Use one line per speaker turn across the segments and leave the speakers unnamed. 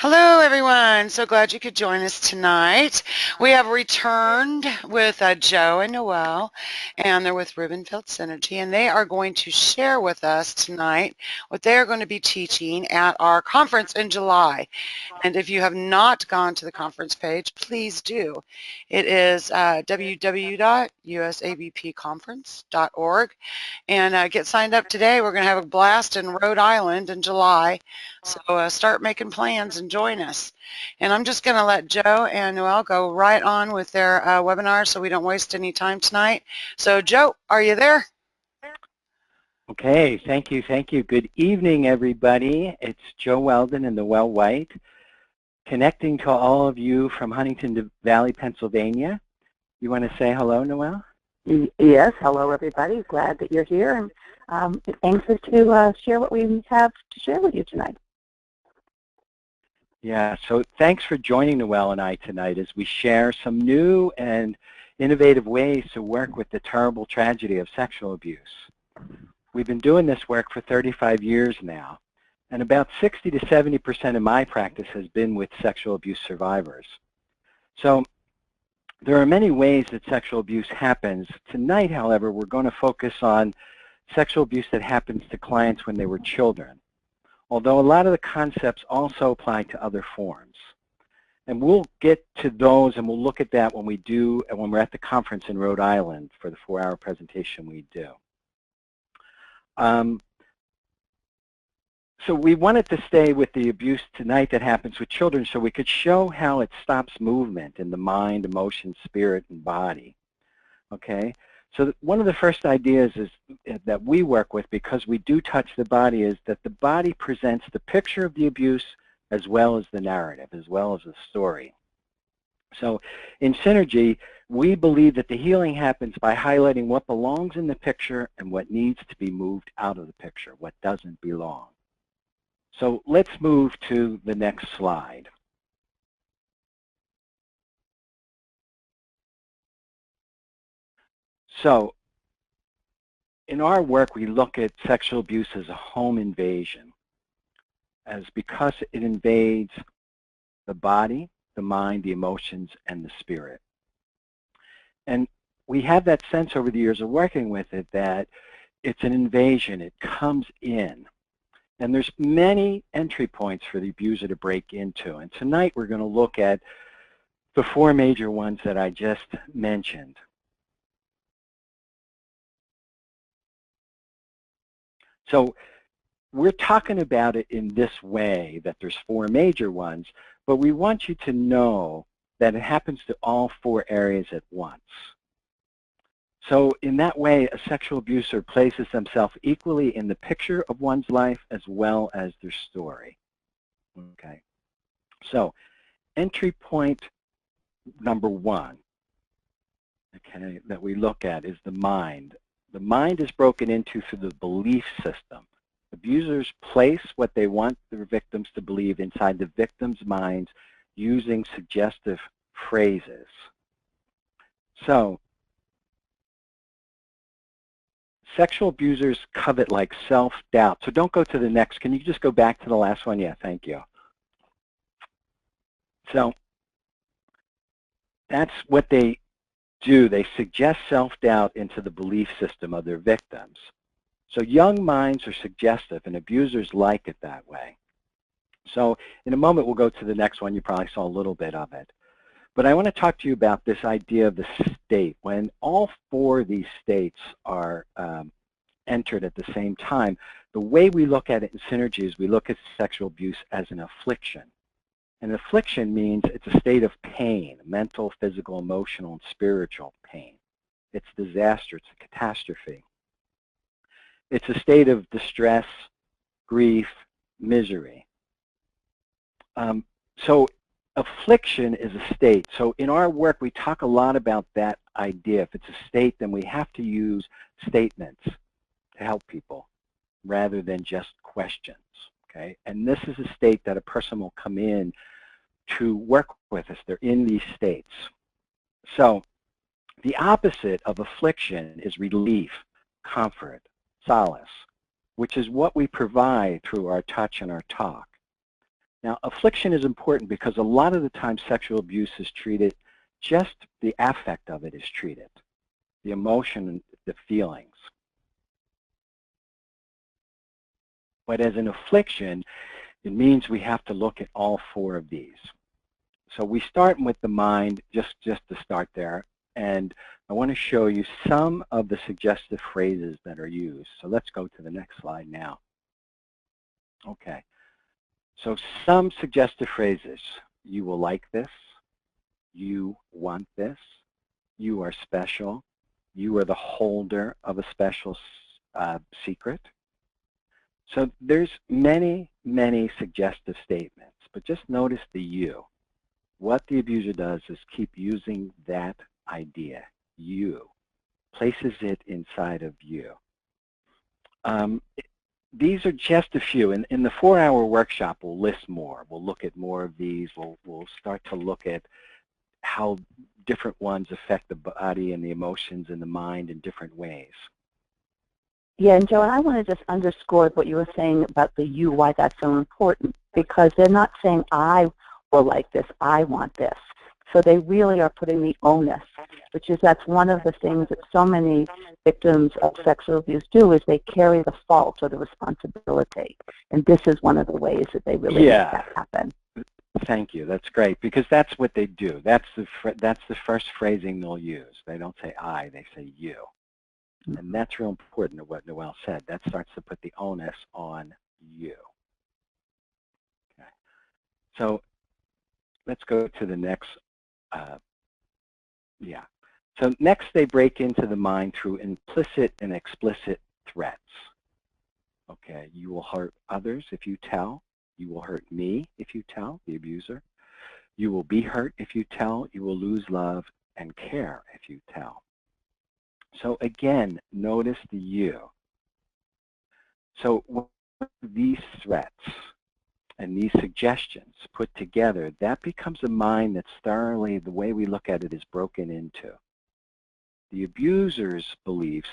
Hello, everyone. So glad you could join us tonight. We have returned with Joe and Noelle, and they're with Rubenfeld Synergy, and they are going to share with us tonight what they are going to be teaching at our conference in July. And if you have not gone to the conference page, please do. It is www.usabpconference.org, and get signed up today. We're going to have a blast in Rhode Island in July. So start making plans and join us. And I'm just going to let Joe and Noelle go right on with their webinar so we don't waste any time tonight. So Joe, are you there?
Okay, thank you, thank you. Good evening, everybody. It's Joe Weldon and the Well White, connecting to all of you from Huntington Valley, Pennsylvania. You want to say hello, Noelle?
Yes, hello, everybody. Glad that you're here, and anxious to share what we have to share with you tonight.
Yeah, so thanks for joining Noelle and I tonight as we share some new and innovative ways to work with the terrible tragedy of sexual abuse. We've been doing this work for 35 years now, and about 60 to 70% of my practice has been with sexual abuse survivors. So there are many ways that sexual abuse happens. Tonight, however, we're going to focus on sexual abuse that happens to clients when they were children, although a lot of the concepts also apply to other forms. And we'll get to those and we'll look at that when we're at the conference in Rhode Island for the 4-hour presentation we do. So we wanted to stay with the abuse tonight that happens with children so we could show how it stops movement in the mind, emotion, spirit, and body. Okay? So one of the first ideas that we work with, because we do touch the body, is that the body presents the picture of the abuse as well as the narrative, as well as the story. So in Synergy, we believe that the healing happens by highlighting what belongs in the picture and what needs to be moved out of the picture, what doesn't belong. So let's move to the next slide. So in our work, we look at sexual abuse as a home invasion, because it invades the body, the mind, the emotions, and the spirit. And we have that sense over the years of working with it that it's an invasion. It comes in. And there's many entry points for the abuser to break into. And tonight we're going to look at the 4 major ones that I just mentioned. So we're talking about it in this way, that there's 4 major ones, but we want you to know that it happens to all 4 areas at once. So in that way, a sexual abuser places themselves equally in the picture of one's life as well as their story. Okay. So entry point number 1, okay, that we look at is the mind. The mind is broken into through the belief system. Abusers place what they want their victims to believe inside the victim's minds using suggestive phrases. So sexual abusers covet like self-doubt. So don't go to the next. Can you just go back to the last one? Yeah, thank you. So that's what they do. They suggest self-doubt into the belief system of their victims. So young minds are suggestive, and abusers like it that way. So in a moment, we'll go to the next one. You probably saw a little bit of it. But I want to talk to you about this idea of the state. When all 4 of these states are entered at the same time, the way we look at it in Synergy is we look at sexual abuse as an affliction. An affliction means it's a state of pain, mental, physical, emotional, and spiritual pain. It's disaster. It's a catastrophe. It's a state of distress, grief, misery. So affliction is a state. So in our work, we talk a lot about that idea. If it's a state, then we have to use statements to help people rather than just questions. Okay? And this is a state that a person will come in to work with us. They're in these states. So the opposite of affliction is relief, comfort, solace, which is what we provide through our touch and our talk. Now, affliction is important because a lot of the time sexual abuse is treated, just the affect of it is treated, the emotion and the feelings. But as an affliction, it means we have to look at all four of these. So we start with the mind, just to start there, and I want to show you some of the suggestive phrases that are used. So let's go to the next slide now. Okay. So some suggestive phrases: you will like this, you want this, you are special, you are the holder of a special secret. So there's many, many suggestive statements, but just notice the you. What the abuser does is keep using that idea, you, places it inside of you. These are just a few. In the 4-hour workshop, we'll list more. We'll look at more of these. We'll start to look at how different ones affect the body and the emotions and the mind in different ways.
Yeah, and Joe, I want to just underscore what you were saying about the you, why that's so important, because they're not saying I will like this, I want this. So they really are putting the onus, which is that's one of the things that so many victims of sexual abuse do, is they carry the fault or the responsibility. And this is one of the ways that they really make that happen.
Thank you. That's great, because that's what they do. That's the first phrasing they'll use. They don't say I, they say you. And that's real important to what Noelle said. That starts to put the onus on you. Okay. So let's go to the next. So next they break into the mind through implicit and explicit threats. Okay, you will hurt others if you tell. You will hurt me if you tell, the abuser. You will be hurt if you tell. You will lose love and care if you tell. So again, notice the you. So these threats and these suggestions put together, that becomes a mind that's thoroughly, the way we look at it, is broken into. The abuser's beliefs,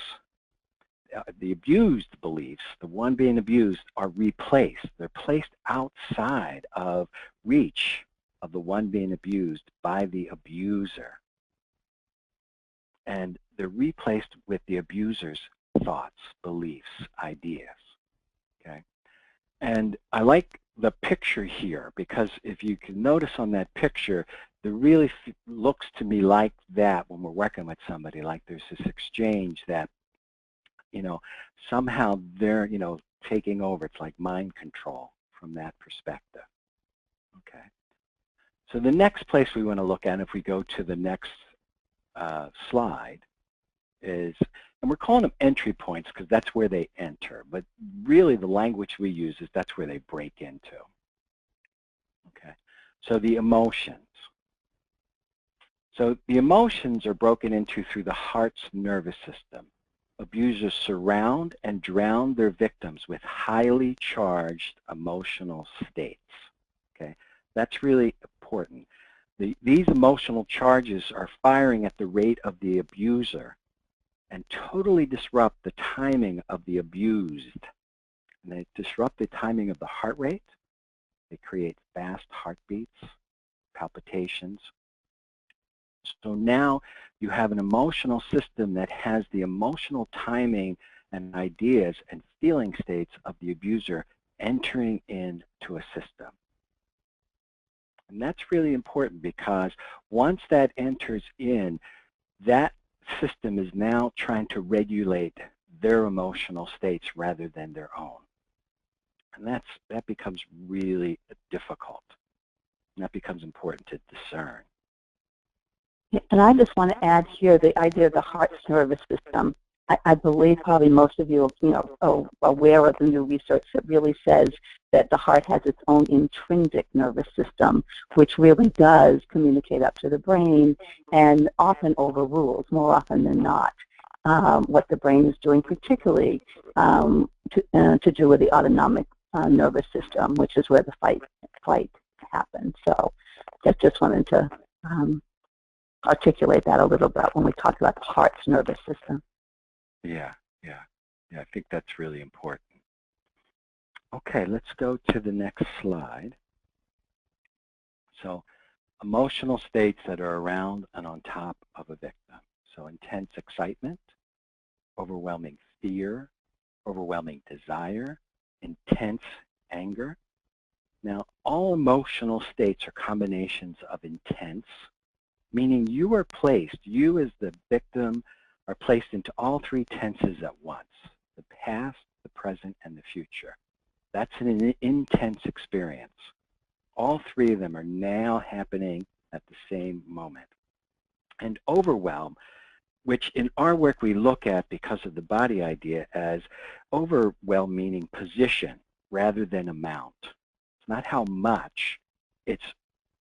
the abused beliefs, the one being abused, are replaced. They're placed outside of reach of the one being abused by the abuser. And they're replaced with the abuser's thoughts, beliefs, ideas. Okay? And I like the picture here, because if you can notice on that picture, it really looks to me like that when we're working with somebody, like there's this exchange that, somehow they're, taking over. It's like mind control from that perspective. Okay. So the next place we want to look at, if we go to the next slide, is, and we're calling them entry points because that's where they enter, but really the language we use is that's where they break into. Okay. So the emotions. So the emotions are broken into through the heart's nervous system. Abusers surround and drown their victims with highly charged emotional states. Okay, that's really important. These emotional charges are firing at the rate of the abuser and totally disrupt the timing of the abused. And they disrupt the timing of the heart rate. They create fast heartbeats, palpitations. So now you have an emotional system that has the emotional timing and ideas and feeling states of the abuser entering into a system. And that's really important, because once that enters in, that system is now trying to regulate their emotional states rather than their own. And that becomes really difficult. And that becomes important to discern.
And I just want to add here the idea of the heart's nervous system. I believe probably most of you are aware of the new research that really says that the heart has its own intrinsic nervous system, which really does communicate up to the brain and often overrules, more often than not, what the brain is doing, particularly to do with the autonomic nervous system, which is where the fight happens. So just wanted to articulate that a little bit when we talk about the heart's nervous system.
Yeah, I think that's really important. Okay, let's go to the next slide. So emotional states that are around and on top of a victim. So intense excitement, overwhelming fear, overwhelming desire, intense anger. Now, all emotional states are combinations of intense, meaning you are placed, you as the victim are placed into all three tenses at once, the past, the present, and the future. That's an intense experience. All three of them are now happening at the same moment. And overwhelm, which in our work we look at because of the body idea as overwhelm meaning position rather than amount. It's not how much, it's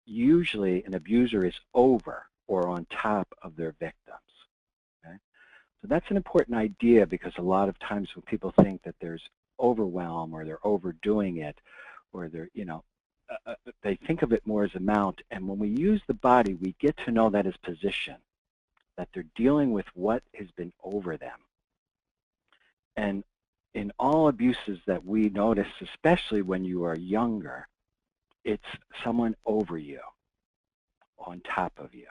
usually an abuser is over or on top of their victims. Okay? So that's an important idea because a lot of times when people think that there's overwhelm or they're overdoing it or they're, they think of it more as amount, and when we use the body, we get to know that as position, that they're dealing with what has been over them. And in all abuses that we notice, especially when you are younger, it's someone over you, on top of you.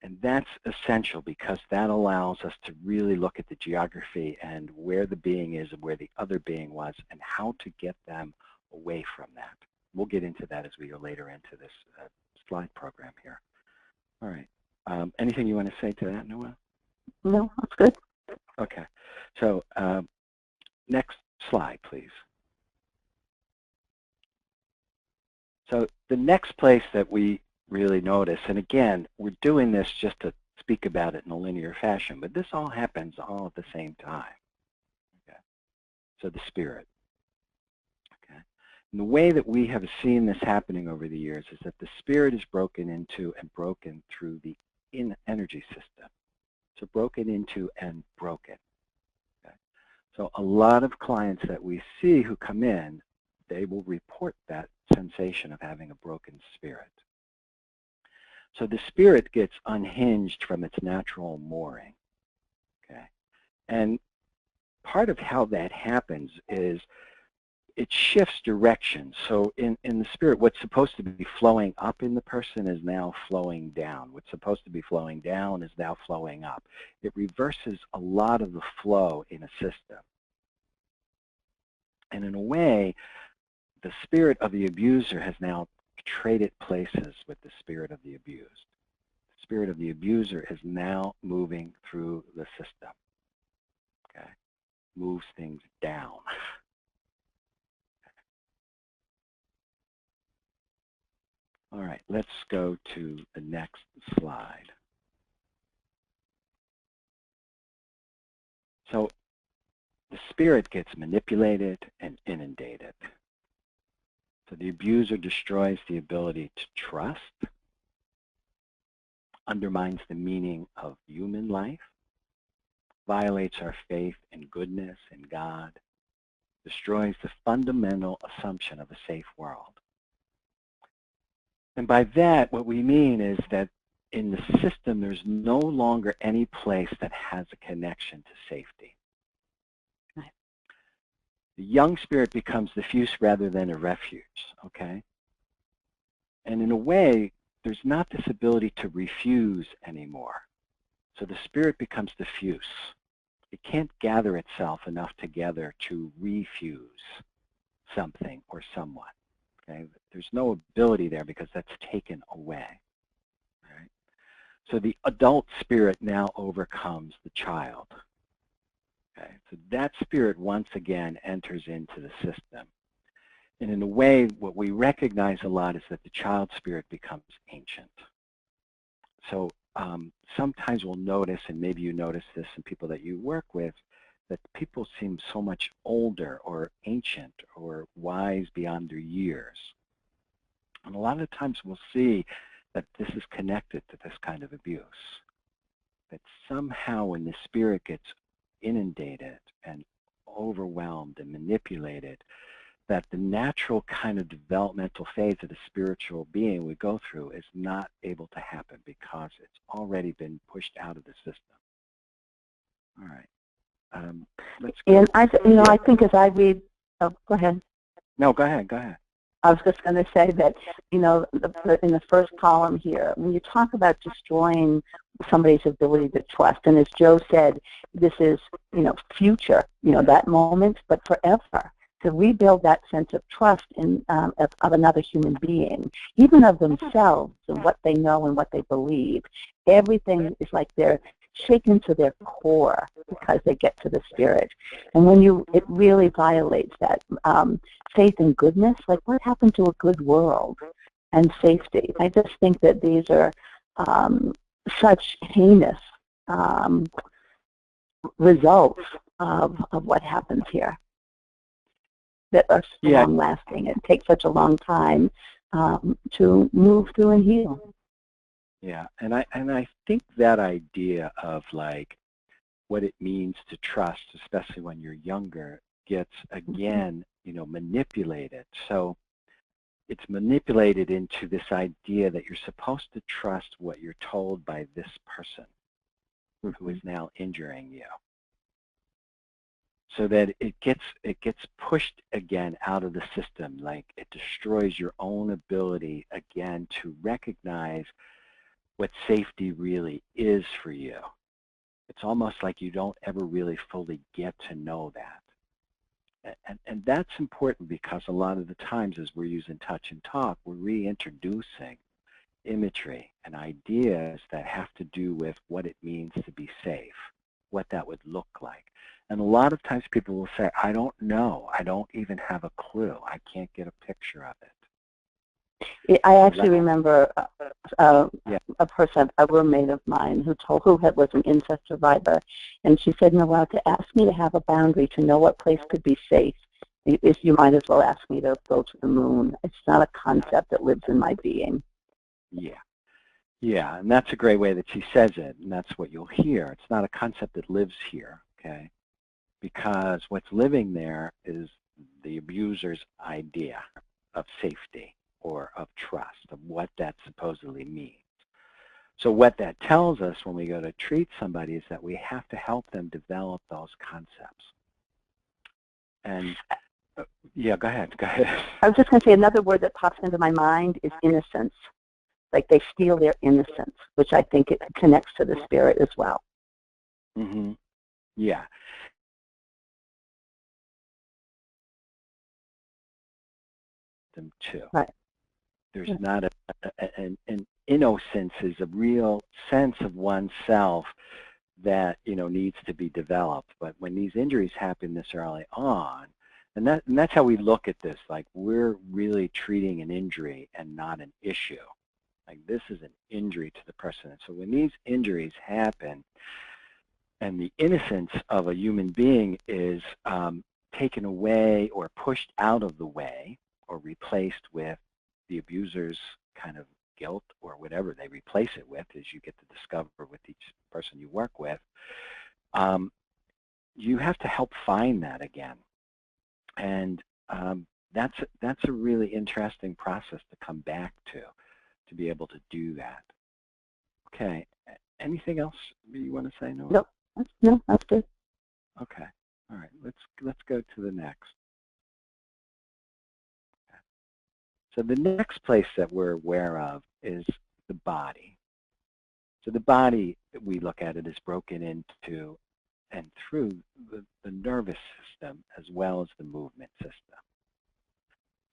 And that's essential because that allows us to really look at the geography and where the being is and where the other being was and how to get them away from that. We'll get into that as we go later into this slide program here. All right. Anything you want to say to that, Noelle?
No, that's good.
Okay. So next slide, please. So the next place that we really notice, and again, we're doing this just to speak about it in a linear fashion, but this all happens all at the same time. Okay. So the spirit. Okay. And the way that we have seen this happening over the years is that the spirit is broken into and broken through the energy system. So broken into and broken. Okay. So a lot of clients that we see who come in, they will report that sensation of having a broken spirit. So the spirit gets unhinged from its natural mooring. Okay. And part of how that happens is it shifts direction. So in the spirit, what's supposed to be flowing up in the person is now flowing down. What's supposed to be flowing down is now flowing up. It reverses a lot of the flow in a system. And in a way, the spirit of the abuser has now traded places with the spirit of the abused. The spirit of the abuser is now moving through the system. Okay? Moves things down. All right, let's go to the next slide. So the spirit gets manipulated and inundated. So the abuser destroys the ability to trust, undermines the meaning of human life, violates our faith in goodness and God, destroys the fundamental assumption of a safe world. And by that, what we mean is that in the system, there's no longer any place that has a connection to safety. The young spirit becomes diffuse rather than a refuge, okay? And in a way, there's not this ability to refuse anymore. So the spirit becomes diffuse. It can't gather itself enough together to refuse something or someone. Okay? There's no ability there because that's taken away. Right? So the adult spirit now overcomes the child. Okay? So that spirit once again enters into the system. And in a way, what we recognize a lot is that the child spirit becomes ancient. So sometimes we'll notice, and maybe you notice this in people that you work with, that people seem so much older or ancient or wise beyond their years. And a lot of times we'll see that this is connected to this kind of abuse. That somehow when the spirit gets inundated and overwhelmed and manipulated, that the natural kind of developmental phase that a spiritual being would go through is not able to happen because it's already been pushed out of the system. All right. Let's go.
And I think as I read, oh, go ahead.
No, go ahead. Go ahead.
I was just going to say that, you know, in the first column here, when you talk about destroying somebody's ability to trust, and as Joe said, this is, you know, future, you know, that moment, but forever. To rebuild that sense of trust of another human being, even of themselves and what they know and what they believe. Everything is like they're shaken to their core because they get to the spirit. And when it really violates that faith and goodness, like what happened to a good world and safety? I just think that these are such heinous results of what happens here that are so long-lasting. It takes such a long time to move through and heal.
Yeah, and I think that idea of like what it means to trust, especially when you're younger, gets again, you know, manipulated. So it's manipulated into this idea that you're supposed to trust what you're told by this person who is now injuring you. So that it gets pushed again out of the system, like it destroys your own ability again to recognize what safety really is for you. It's almost like you don't ever really fully get to know that. And that's important because a lot of the times as we're using touch and talk, we're reintroducing imagery and ideas that have to do with what it means to be safe, what that would look like. And a lot of times people will say, I don't know, I don't even have a clue, I can't get a picture of it.
I actually remember a person, a roommate of mine, who was an incest survivor, and she said, Noelle, to ask me to have a boundary to know what place could be safe, you might as well ask me to go to the moon. It's not a concept that lives in my being.
Yeah, and that's a great way that she says it, and that's what you'll hear. It's not a concept that lives here, okay? Because what's living there is the abuser's idea of safety or of trust, of what that supposedly means. So what that tells us when we go to treat somebody is that we have to help them develop those concepts. And yeah, go ahead.
I was just going to say another word that pops into my mind is innocence. Like they steal their innocence, which I think it connects to the spirit as well.
Mm-hmm. Yeah. Them too.
Right.
There's not an innocence is a real sense of oneself that, you know, needs to be developed. But when these injuries happen this early on, and that's how we look at this, like we're really treating an injury and not an issue. Like this is an injury to the person. And so when these injuries happen and the innocence of a human being is taken away or pushed out of the way or replaced with the abuser's kind of guilt or whatever they replace it with, as you get to discover with each person you work with, you have to help find that again. And that's a really interesting process to come back to be able to do that. Okay. Anything else you want to say, Noah?
No, that's good.
Okay. All right. Let's go to the next. Okay. So the next place that we're aware of is the body. So the body, we look at it as broken into and through the nervous system as well as the movement system.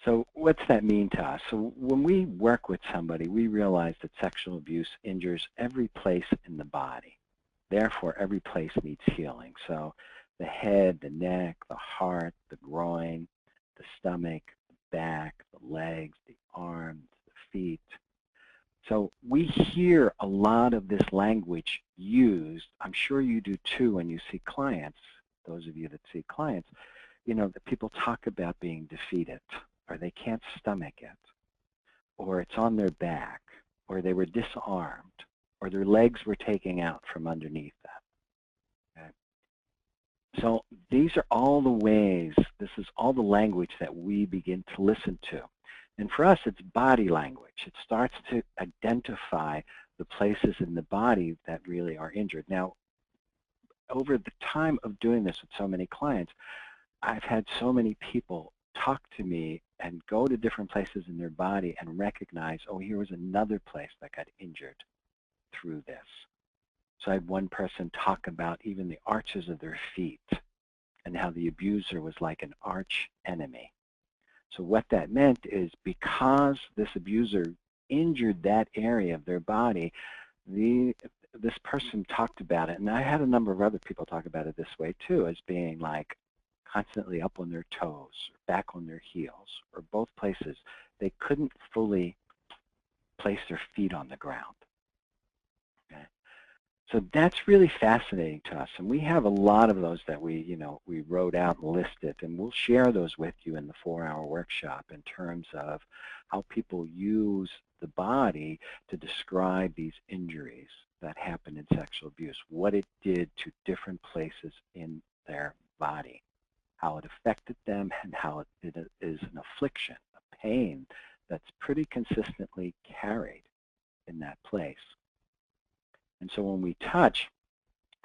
So what's that mean to us? So when we work with somebody, we realize that sexual abuse injures every place in the body. Therefore, every place needs healing. So the head, the neck, the heart, the groin, the stomach, the back, the legs, the arms, the feet. So we hear a lot of this language used. I'm sure you do too when you see clients, those of you that see clients, you know, that people talk about being defeated, or they can't stomach it, or it's on their back, or they were disarmed, or their legs were taken out from underneath them. Okay? So these are all the ways, this is all the language that we begin to listen to. And for us, it's body language. It starts to identify the places in the body that really are injured. Now, over the time of doing this with so many clients, I've had so many people talk to me and go to different places in their body and recognize, oh, here was another place that got injured through this. So I had one person talk about even the arches of their feet and how the abuser was like an arch enemy. So what that meant is because this abuser injured that area of their body, this person talked about it, and I had a number of other people talk about it this way too, as being like constantly up on their toes, or back on their heels, or both places. They couldn't fully place their feet on the ground. Okay? So that's really fascinating to us, and we have a lot of those that we wrote out and listed, and we'll share those with you in the 4-hour workshop in terms of how people use the body to describe these injuries that happen in sexual abuse, what it did to different places in their body, how it affected them, and how it is an affliction, a pain that's pretty consistently carried in that place. And so when we touch,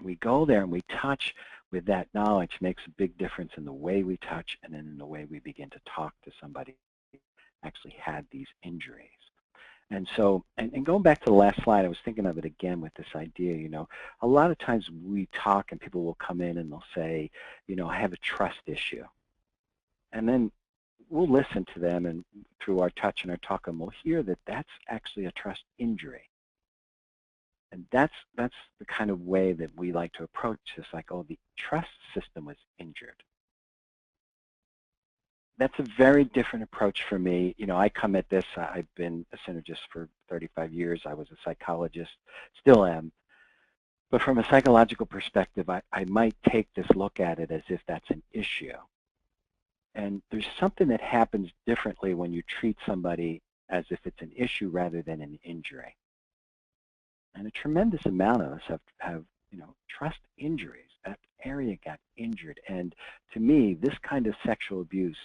we go there and we touch with that knowledge. Makes a big difference in the way we touch and then in the way we begin to talk to somebody who actually had these injuries. And so, and going back to the last slide, I was thinking of it again with this idea, a lot of times we talk and people will come in and they'll say, I have a trust issue. And then we'll listen to them, and through our touch and our talk, and we'll hear that that's actually a trust injury. And that's the kind of way that we like to approach this, like, oh, the trust system was injured. That's a very different approach for me. I come at this, I've been a synergist for 35 years. I was a psychologist, still am. But from a psychological perspective, I might take this look at it as if that's an issue. And there's something that happens differently when you treat somebody as if it's an issue rather than an injury. And a tremendous amount of us have trust injuries. That area got injured. And to me, this kind of sexual abuse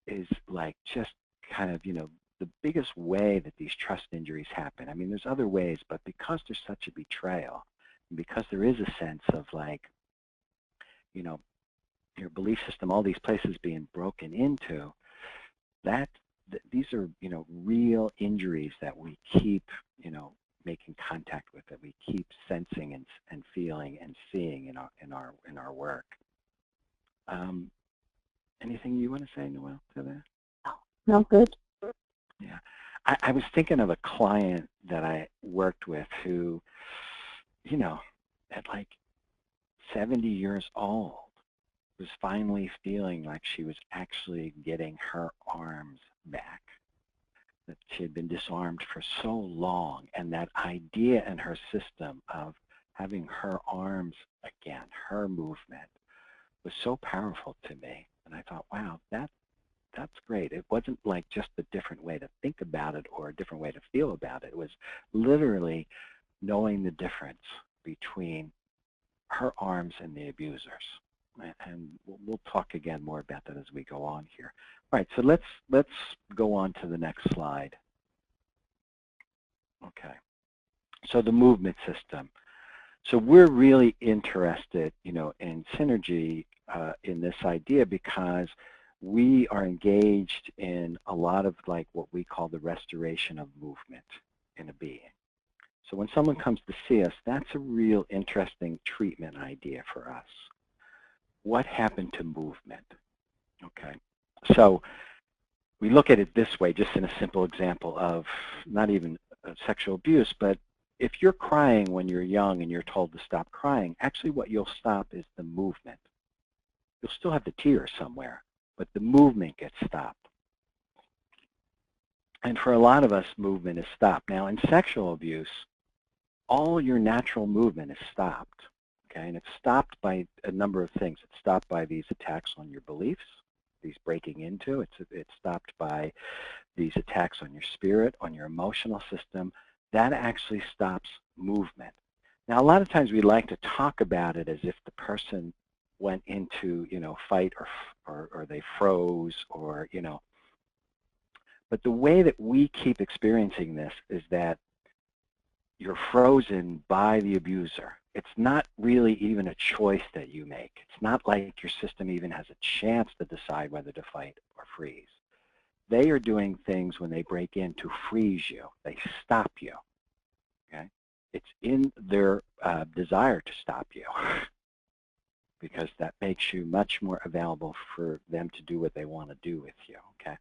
is like just kind of, the biggest way that these trust injuries happen. I mean, there's other ways, but because there's such a betrayal, and because there is a sense of like, your belief system, all these places being broken into, these are, real injuries that we keep, making contact with, that we keep sensing and feeling and seeing in our work. Anything you want to say, Noelle, to that?
No, good.
Yeah, I was thinking of a client that I worked with who, at like 70 years old, was finally feeling like she was actually getting her arms back, that she had been disarmed for so long, and that idea in her system of having her arms again, her movement, was so powerful to me. And I thought, wow, that's great. It wasn't like just a different way to think about it or a different way to feel about it. It was literally knowing the difference between her arms and the abusers. And we'll talk again more about that as we go on here. All right, so let's go on to the next slide. Okay, so the movement system. So we're really interested, in synergy in this idea because we are engaged in a lot of like what we call the restoration of movement in a being. So when someone comes to see us, that's a real interesting treatment idea for us. What happened to movement? Okay, so we look at it this way, just in a simple example of not even sexual abuse, but if you're crying when you're young and you're told to stop crying, actually what you'll stop is the movement. You'll still have the tears somewhere, but the movement gets stopped. And for a lot of us, movement is stopped. Now, in sexual abuse, all your natural movement is stopped. Okay, and it's stopped by a number of things. It's stopped by these attacks on your beliefs, these breaking into. It's stopped by these attacks on your spirit, on your emotional system. That actually stops movement. Now, a lot of times we like to talk about it as if the person went into, fight or they froze or, But the way that we keep experiencing this is that you're frozen by the abuser. it's not really even a choice that you make. It's not like your system even has a chance to decide whether to fight or freeze. They are doing things when they break in to freeze you. They stop you. Okay? It's in their desire to stop you because that makes you much more available for them to do what they want to do with you. Okay?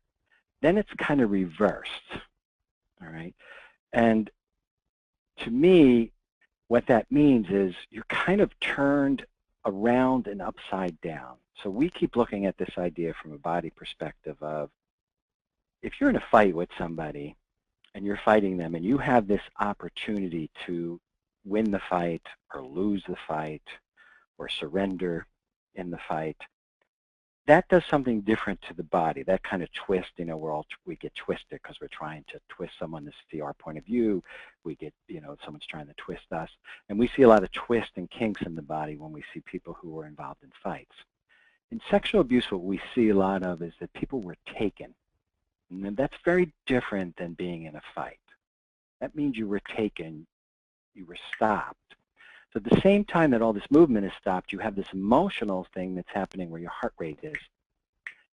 Then it's kind of reversed. All right? And to me, what that means is you're kind of turned around and upside down. So we keep looking at this idea from a body perspective of, if you're in a fight with somebody and you're fighting them and you have this opportunity to win the fight or lose the fight or surrender in the fight, that does something different to the body. That kind of twist, we get twisted because we're trying to twist someone to see our point of view. We get, someone's trying to twist us. And we see a lot of twists and kinks in the body when we see people who are involved in fights. In sexual abuse, what we see a lot of is that people were taken. And that's very different than being in a fight. That means you were taken, you were stopped. So at the same time that all this movement is stopped, you have this emotional thing that's happening where your heart rate is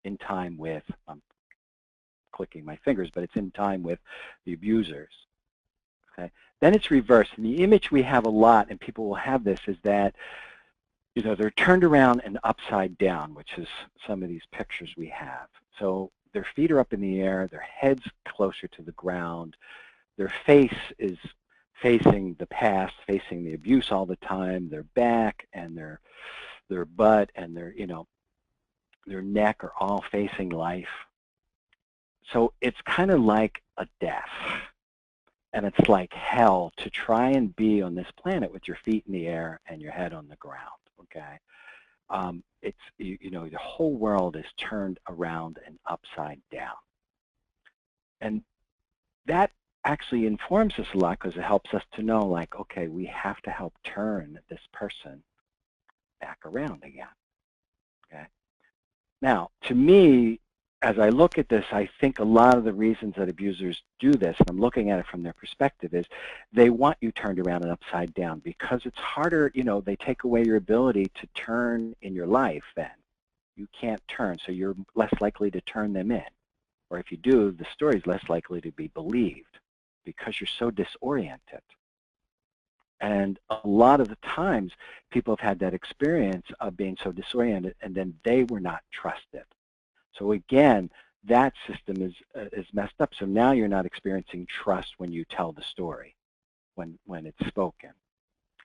in time with, I'm clicking my fingers, but it's in time with the abusers. Okay? Then it's reversed. And the image we have a lot, and people will have this, is that they're turned around and upside down, which is some of these pictures we have. So their feet are up in the air, their head's closer to the ground, their face is facing the past, facing the abuse all the time, their back and their butt and their neck are all facing life. So it's kind of like a death. And it's like hell to try and be on this planet with your feet in the air and your head on the ground, okay? It's, the whole world is turned around and upside down. And that actually informs us a lot because it helps us to know, like, okay, we have to help turn this person back around again, okay? Now, to me, as I look at this, I think a lot of the reasons that abusers do this, and I'm looking at it from their perspective, is they want you turned around and upside down because it's harder, they take away your ability to turn in your life then. You can't turn, so you're less likely to turn them in. Or if you do, the story's less likely to be believed because you're so disoriented. And a lot of the times, people have had that experience of being so disoriented, and then they were not trusted. So again, that system is messed up. So now you're not experiencing trust when you tell the story, when it's spoken.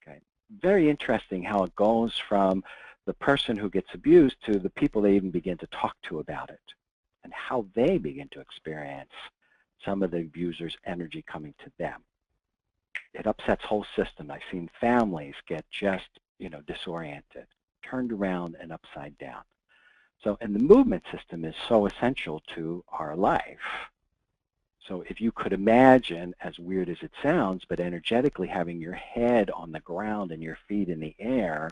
Okay. Very interesting how it goes from the person who gets abused to the people they even begin to talk to about it, and how they begin to experience some of the abuser's energy coming to them. It upsets whole systems. I've seen families get just, disoriented, turned around and upside down. So, and the movement system is so essential to our life. So if you could imagine, as weird as it sounds, but energetically having your head on the ground and your feet in the air,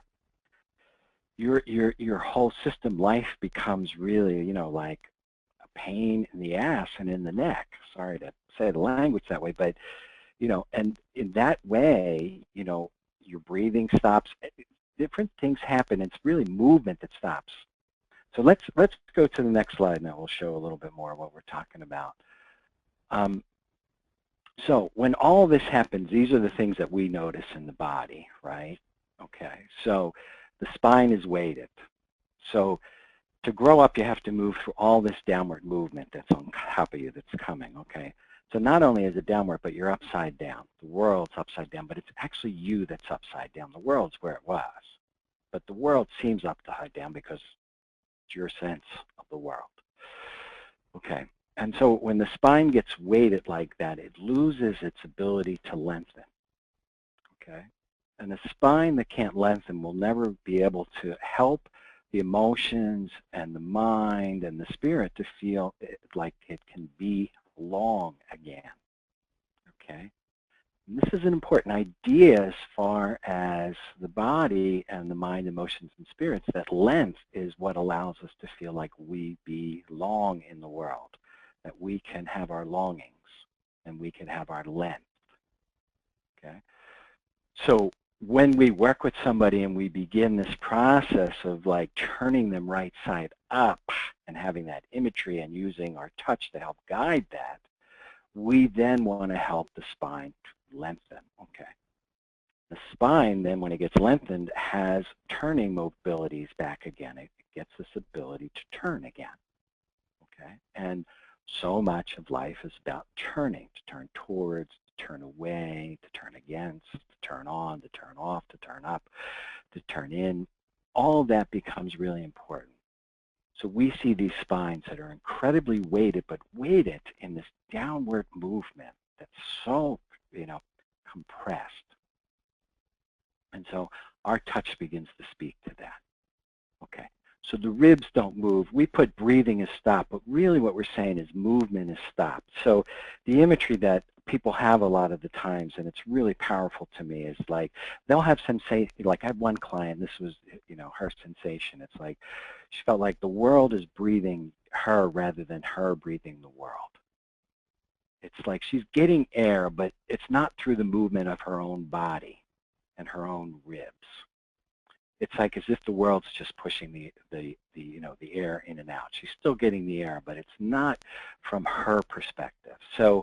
your whole system life becomes really, like a pain in the ass and in the neck. Sorry to say the language that way, but, and in that way, your breathing stops. Different things happen. It's really movement that stops. So let's go to the next slide, and that will show a little bit more of what we're talking about. So when all this happens, these are the things that we notice in the body, right? Okay, so the spine is weighted. So to grow up, you have to move through all this downward movement that's on top of you that's coming, okay? So not only is it downward, but you're upside down. The world's upside down, but it's actually you that's upside down. The world's where it was. But the world seems upside down because your sense of the world. Okay, and so when the spine gets weighted like that, it loses its ability to lengthen. Okay, and a spine that can't lengthen will never be able to help the emotions and the mind and the spirit to feel like it can be long again. Okay. This is an important idea as far as the body and the mind, emotions, and spirits, that length is what allows us to feel like we belong in the world, that we can have our longings and we can have our length. Okay? So when we work with somebody and we begin this process of like turning them right side up and having that imagery and using our touch to help guide that, we then want to help the spine lengthen. Okay. The spine then, when it gets lengthened, has turning mobilities back again. It gets this ability to turn again. Okay. And so much of life is about turning, to turn towards, to turn away, to turn against, to turn on, to turn off, to turn up, to turn in. All of that becomes really important. So we see these spines that are incredibly weighted, but weighted in this downward movement that's so, compressed. And so our touch begins to speak to that. Okay. So the ribs don't move. We put breathing as stop, but really what we're saying is movement is stopped. So the imagery that people have a lot of the times, and it's really powerful to me, is like they'll have sensation. Like I had one client, this was, her sensation. It's like she felt like the world is breathing her rather than her breathing the world. It's like she's getting air, but it's not through the movement of her own body and her own ribs. It's like as if the world's just pushing the air in and out. She's still getting the air, but it's not from her perspective. So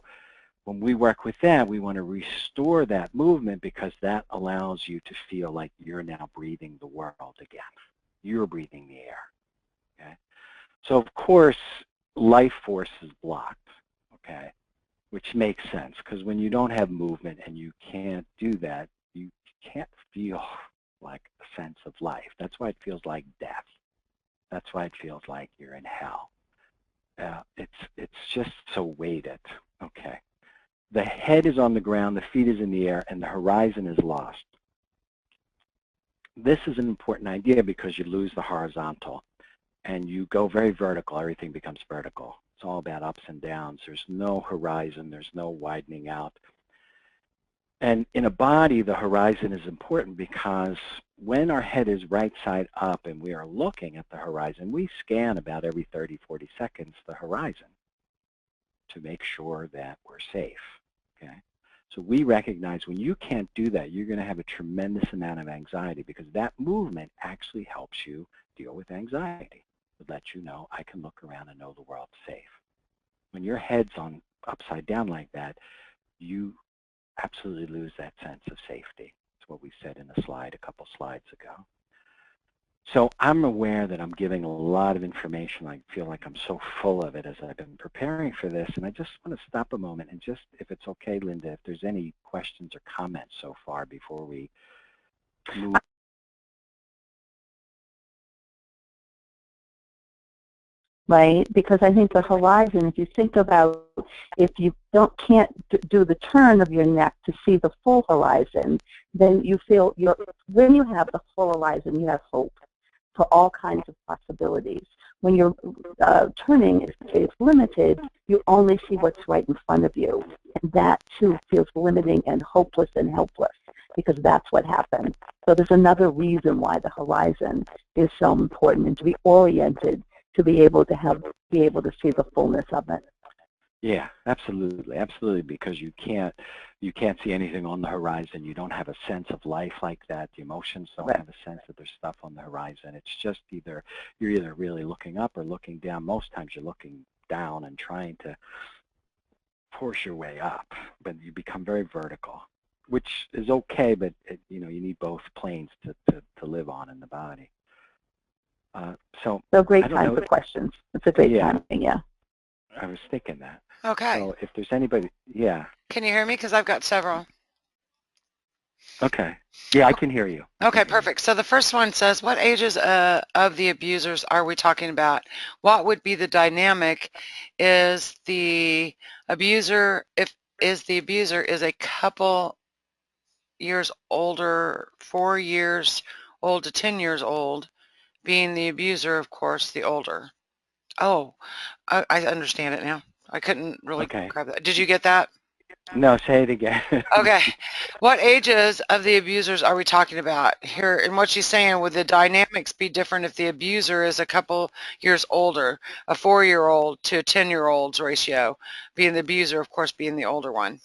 when we work with that, we want to restore that movement because that allows you to feel like you're now breathing the world again. You're breathing the air. Okay. So of course, life force is blocked. Okay, which makes sense because when you don't have movement and you can't do that, you can't feel like a sense of life. That's why it feels like death. That's why it feels like you're in hell. It's just so weighted. Okay. The head is on the ground, the feet is in the air, and the horizon is lost. This is an important idea because you lose the horizontal and you go very vertical. Everything becomes vertical. It's all about ups and downs. There's no horizon. There's no widening out. And in a body, the horizon is important because when our head is right side up and we are looking at the horizon, we scan about every 30, 40 seconds the horizon to make sure that we're safe. Okay? So we recognize when you can't do that, you're going to have a tremendous amount of anxiety because that movement actually helps you deal with anxiety. It lets you know, I can look around and know the world's safe. When your head's on upside down like that, you absolutely lose that sense of safety. It's what we said in a slide a couple slides ago. So I'm aware that I'm giving a lot of information. I feel like I'm so full of it as I've been preparing for this, and I just want to stop a moment and just, if it's okay, Linda, if there's any questions or comments so far before we move.
Right, because I think the horizon, if you think about, if you can't do the turn of your neck to see the full horizon, then you feel when you have the full horizon, you have hope for all kinds of possibilities. When you're turning is limited, you only see what's right in front of you, and that too feels limiting and hopeless and helpless because that's what happened. So there's another reason why the horizon is so important, and to be oriented to be able to see the fullness of it.
Yeah, absolutely, because you can't see anything on the horizon. You don't have a sense of life like that. The emotions don't have a sense that there's stuff on the horizon. It's just you're either really looking up or looking down. Most times you're looking down and trying to force your way up, but you become very vertical, which is okay, but you need both planes to live on in the body. So
great time for questions. It's a great time, yeah.
I was thinking that.
Okay.
So if there's anybody, yeah.
Can you hear me? Because I've got several.
Okay. Yeah, I can hear you.
Okay, perfect. So the first one says, what ages of the abusers are we talking about? What would be the dynamic? Is the abuser is a couple years older, 4 years old to 10 years old, being the abuser, of course, the older. Oh, I understand it now. I couldn't really grab that. Did you get that?
No, say it again.
Okay. What ages of the abusers are we talking about here? And what she's saying, would the dynamics be different if the abuser is a couple years older, a 4-year-old to a 10-year-old's ratio, being the abuser, of course, being the older one?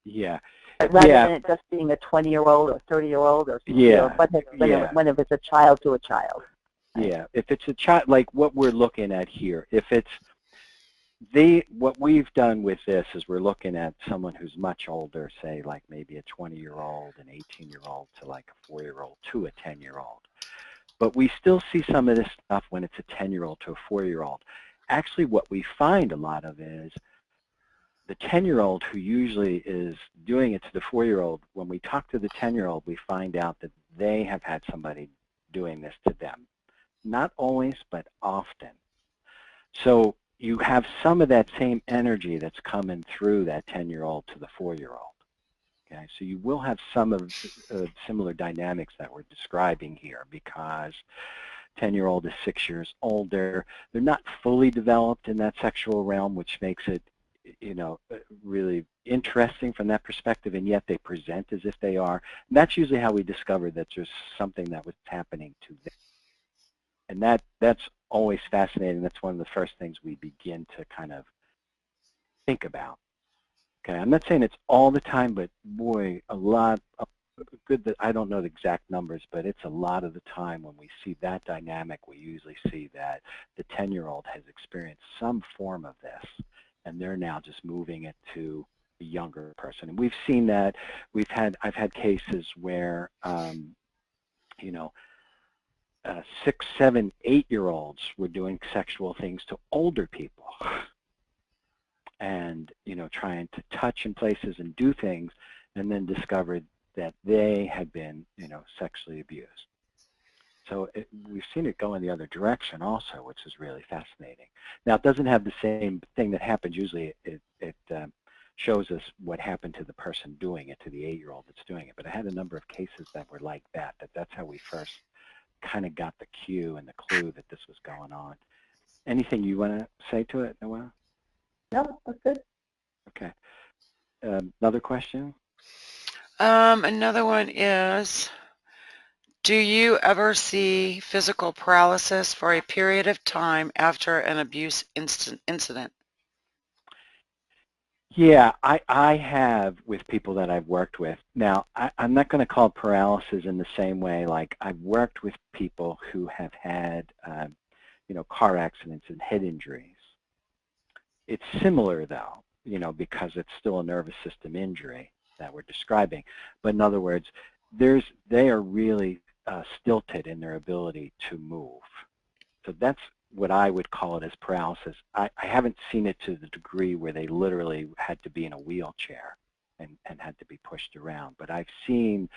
Yeah.
rather
Yeah.
than it just being a 20-year-old or 30-year-old or 60-year-old,
Yeah.
when if it's a child to a child. Right?
Yeah, if it's a child, like what we're looking at here, if it's what we've done with this is we're looking at someone who's much older, say like maybe a 20-year-old, an 18-year-old to like a 4-year-old to a 10-year-old. But we still see some of this stuff when it's a 10-year-old to a 4-year-old. Actually, what we find a lot of is the 10-year-old who usually is doing it to the 4-year-old, when we talk to the 10-year-old, we find out that they have had somebody doing this to them. Not always, but often. So you have some of that same energy that's coming through that 10-year-old to the 4-year-old. Okay, so you will have some of similar dynamics that we're describing here because 10-year-old is 6 years older. They're not fully developed in that sexual realm, which makes it, you know, really interesting from that perspective, and yet they present as if they are. And that's usually how we discover that there's something that was happening to them. And that's always fascinating. That's one of the first things we begin to kind of think about. Okay, I'm not saying it's all the time, but boy, a lot of good that I don't know the exact numbers, but it's a lot of the time when we see that dynamic, we usually see that the 10-year-old has experienced some form of this, and they're now just moving it to a younger person. And we've seen that. I've had cases where, you know, 6, 7, 8-year-olds were doing sexual things to older people and, you know, trying to touch in places and do things, and then discovered that they had been, you know, sexually abused. So we've seen it go in the other direction also, which is really fascinating. Now, it doesn't have the same thing that happens. Usually it shows us what happened to the person doing it, to the 8-year-old that's doing it. But I had a number of cases that were like that. That's how we first kind of got the cue and the clue that this was going on. Anything you want to say to it, Noelle?
No, that's good.
Okay. Another question?
Another one is, do you ever see physical paralysis for a period of time after an abuse incident?
Yeah, I have with people that I've worked with. Now, I'm not going to call it paralysis in the same way. Like, I've worked with people who have had, you know, car accidents and head injuries. It's similar, though, you know, because it's still a nervous system injury that we're describing. But in other words, they are really stilted in their ability to move. So that's what I would call it as paralysis. I haven't seen it to the degree where they literally had to be in a wheelchair and had to be pushed around. But I've seen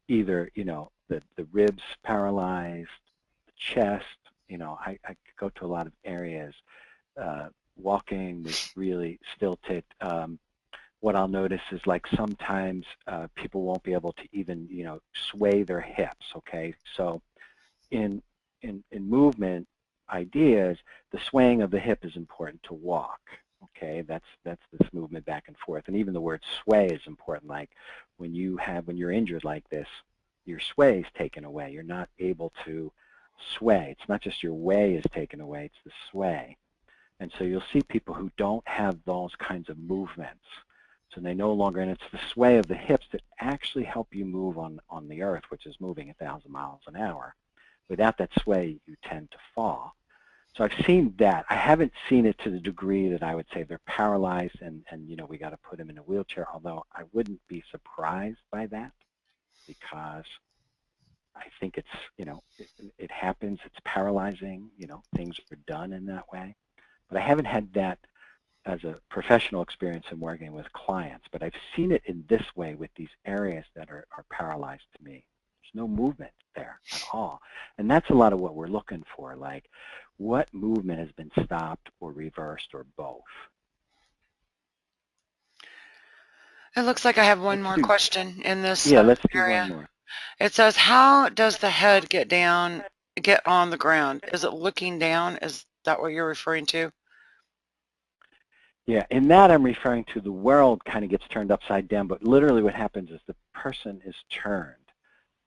either, you know, the ribs paralyzed, the chest, you know, I go to a lot of areas. Walking was really stilted. What I'll notice is like sometimes people won't be able to even, you know, sway their hips, okay? So in movement ideas, the swaying of the hip is important to walk, okay? That's this movement back and forth. And even the word sway is important. Like when you're injured like this, your sway is taken away. You're not able to sway. It's not just your way is taken away, it's the sway. And so you'll see people who don't have those kinds of movements. So they no longer, and it's the sway of the hips that actually help you move on the earth, which is moving 1,000 miles an hour. Without that sway, you tend to fall. So I've seen that. I haven't seen it to the degree that I would say they're paralyzed and you know, we got to put them in a wheelchair, although I wouldn't be surprised by that because I think it's, you know, it happens, it's paralyzing, you know, things are done in that way. But I haven't had that as a professional experience in working with clients, but I've seen it in this way with these areas that are paralyzed to me. There's no movement there at all. And that's a lot of what we're looking for, like what movement has been stopped or reversed or both.
It looks like I have one more question in this
Yeah, let's do
area.
one more.
It says, how does the head get on the ground? Is it looking down? Is that what you're referring to?
Yeah, in that I'm referring to the world kind of gets turned upside down, but literally what happens is the person is turned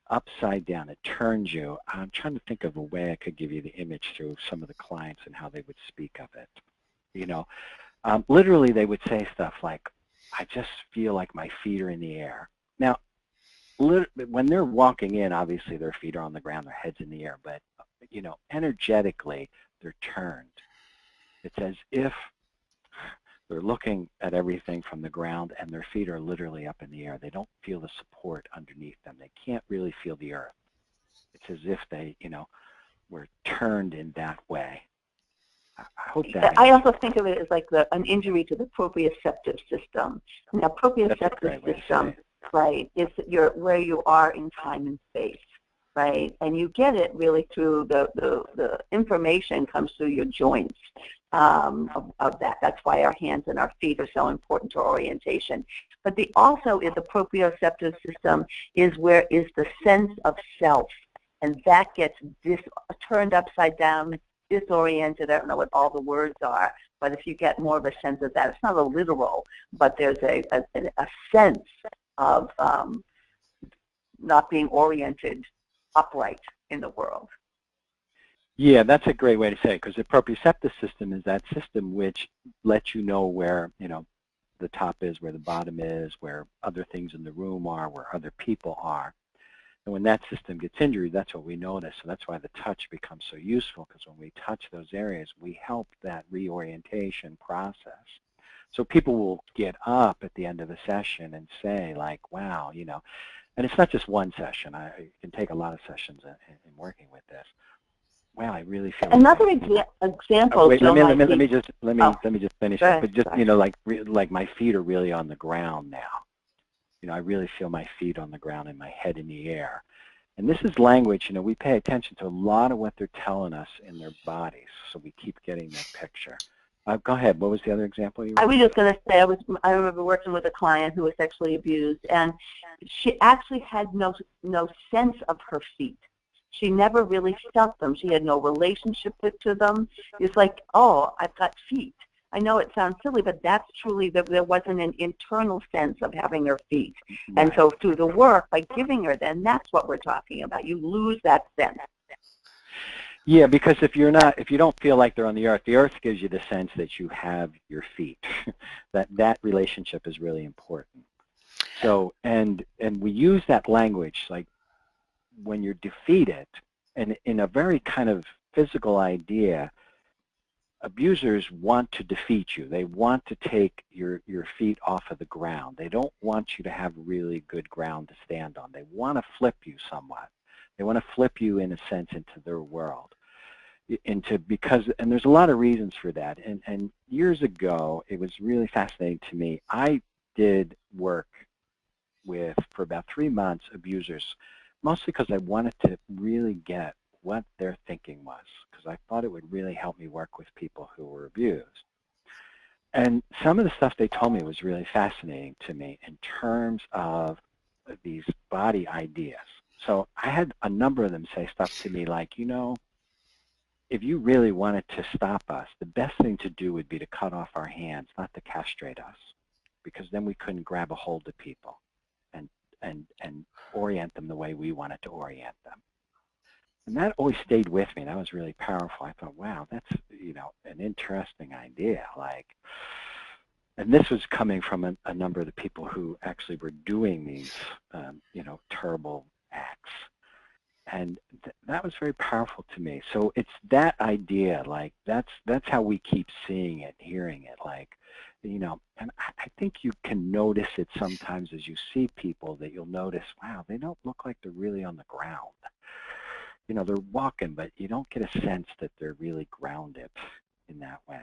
upside down. It turns you. I'm trying to think of a way I could give you the image through some of the clients and how they would speak of it. You know, literally they would say stuff like, I just feel like my feet are in the air. Now, when they're walking in, obviously their feet are on the ground, their head's in the air, but energetically, they're turned. It's as if they're looking at everything from the ground and their feet are literally up in the air. They don't feel the support underneath them. They can't really feel the earth. It's as if they, were turned in that way. I hope that
I also think of it as like an injury to the proprioceptive system. Now, proprioceptive system, right, is where you are in time and space, right? And you get it really through the information comes through your joints of that. That's why our hands and our feet are so important to orientation. But the proprioceptive system is the sense of self, and that gets turned upside down, disoriented. I don't know what all the words are, but if you get more of a sense of that, it's not a literal, but there's a sense of not being oriented upright in the world.
Yeah, that's a great way to say it, because the proprioceptive system is that system which lets you know where, the top is, where the bottom is, where other things in the room are, where other people are. And when that system gets injured, that's what we notice. So that's why the touch becomes so useful, because when we touch those areas, we help that reorientation process. So people will get up at the end of a session and say, like, wow, and it's not just one session. I can take a lot of sessions in working with this. Wow, I really feel.
Another example.
Wait, let me just finish it. But just
sorry.
like my feet are really on the ground now. I really feel my feet on the ground and my head in the air. And this is language. We pay attention to a lot of what they're telling us in their bodies, so we keep getting that picture. Go ahead. What was the other example you were?
I was just going to say, I remember working with a client who was sexually abused, and she actually had no sense of her feet. She never really felt them. She had no relationship to them. It's like, oh, I've got feet. I know it sounds silly, but that's truly there wasn't an internal sense of having her feet. Right. And so through the work, by giving her, then that's what we're talking about. You lose that sense.
Yeah, because if you don't feel like they're on the earth gives you the sense that you have your feet. that relationship is really important. So, and we use that language, like when you're defeated, and in a very kind of physical idea, abusers want to defeat you. They want to take your feet off of the ground. They don't want you to have really good ground to stand on. They want to flip you somewhat. They want to flip you, in a sense, into their world. And there's a lot of reasons for that. And years ago, it was really fascinating to me. I did work with, for about 3 months, abusers, mostly because I wanted to really get what their thinking was, because I thought it would really help me work with people who were abused. And some of the stuff they told me was really fascinating to me in terms of these body ideas. So I had a number of them say stuff to me like, if you really wanted to stop us, the best thing to do would be to cut off our hands, not to castrate us, because then we couldn't grab a hold of people and orient them the way we wanted to orient them. And that always stayed with me. That was really powerful. I thought, wow, that's, an interesting idea. And this was coming from a number of the people who actually were doing these, terrible acts. And that was very powerful to me. So it's that idea, like that's how we keep seeing it, hearing it, and I think you can notice it sometimes as you see people, that you'll notice, wow, they don't look like they're really on the ground. They're walking, but you don't get a sense that they're really grounded in that way.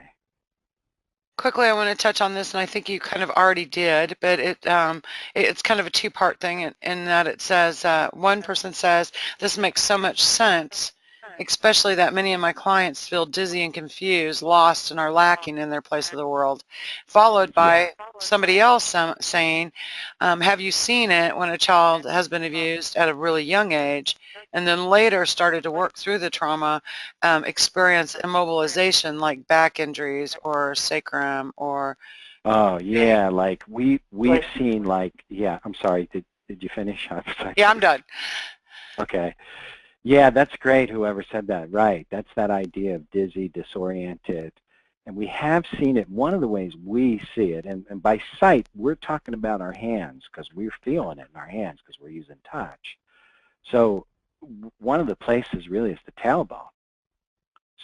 Quickly, I want to touch on this, and I think you kind of already did, but it's kind of a two-part thing in that it says, one person says, this makes so much sense, especially that many of my clients feel dizzy and confused, lost, and are lacking in their place of the world, followed by somebody else saying, have you seen it when a child has been abused at a really young age, and then later started to work through the trauma, experience immobilization like back injuries or sacrum or...
Oh, yeah, like we've seen, I'm sorry, did you finish?
Yeah, I'm done.
Okay. Yeah, that's great, whoever said that. Right, that's that idea of dizzy, disoriented. And we have seen it, one of the ways we see it, and by sight, we're talking about our hands because we're feeling it in our hands because we're using touch. So one of the places really is the tailbone.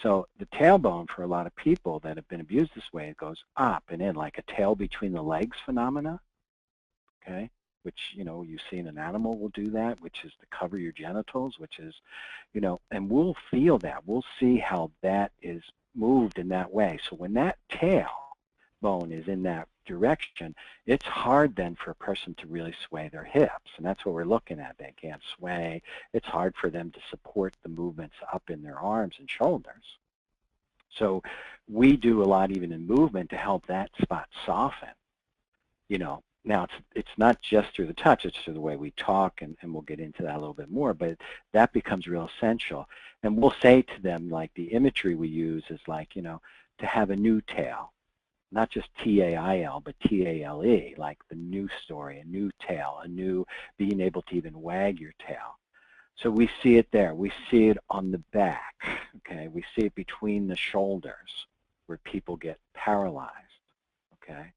So the tailbone for a lot of people that have been abused this way, it goes up and in like a tail between the legs phenomena, okay? Which, you know, you see in an animal will do that, which is to cover your genitals, which is, you know, and we'll feel that. We'll see how that is moved in that way. So when that tail bone is in that direction, it's hard then for a person to really sway their hips. And that's what we're looking at. They can't sway. It's hard for them to support the movements up in their arms and shoulders. So we do a lot even in movement to help that spot soften. You know, now it's not just through the touch, it's through the way we talk, and we'll get into that a little bit more, but that becomes real essential. And we'll say to them, like, the imagery we use is like, you know, to have a new tail. Not just T-A-I-L, but T-A-L-E, like the new story, a new tail, a new being able to even wag your tail. So we see it there. We see it on the back, okay? We see it between the shoulders where people get paralyzed, okay?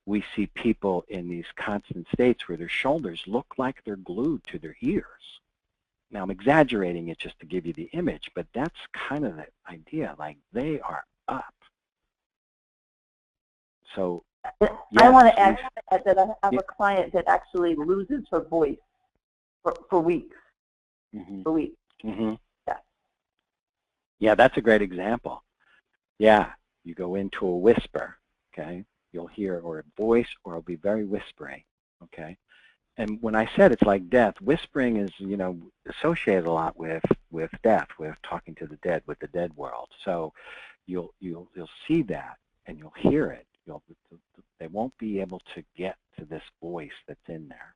We see people in these constant states where their shoulders look like they're glued to their ears. Now, I'm exaggerating it just to give you the image, but that's kind of the idea, like they are up. So, yes,
I want to add that I have a client that actually loses her voice for weeks. For weeks. Yeah.
Yeah, that's a great example. Yeah, you go into a whisper, okay? You'll hear or a voice or it'll be very whispery, okay? And when I said it's like death, whispering is, you know, associated a lot with death, with talking to the dead, with the dead world. So you'll see that and you'll hear it. They won't be able to get to this voice that's in there.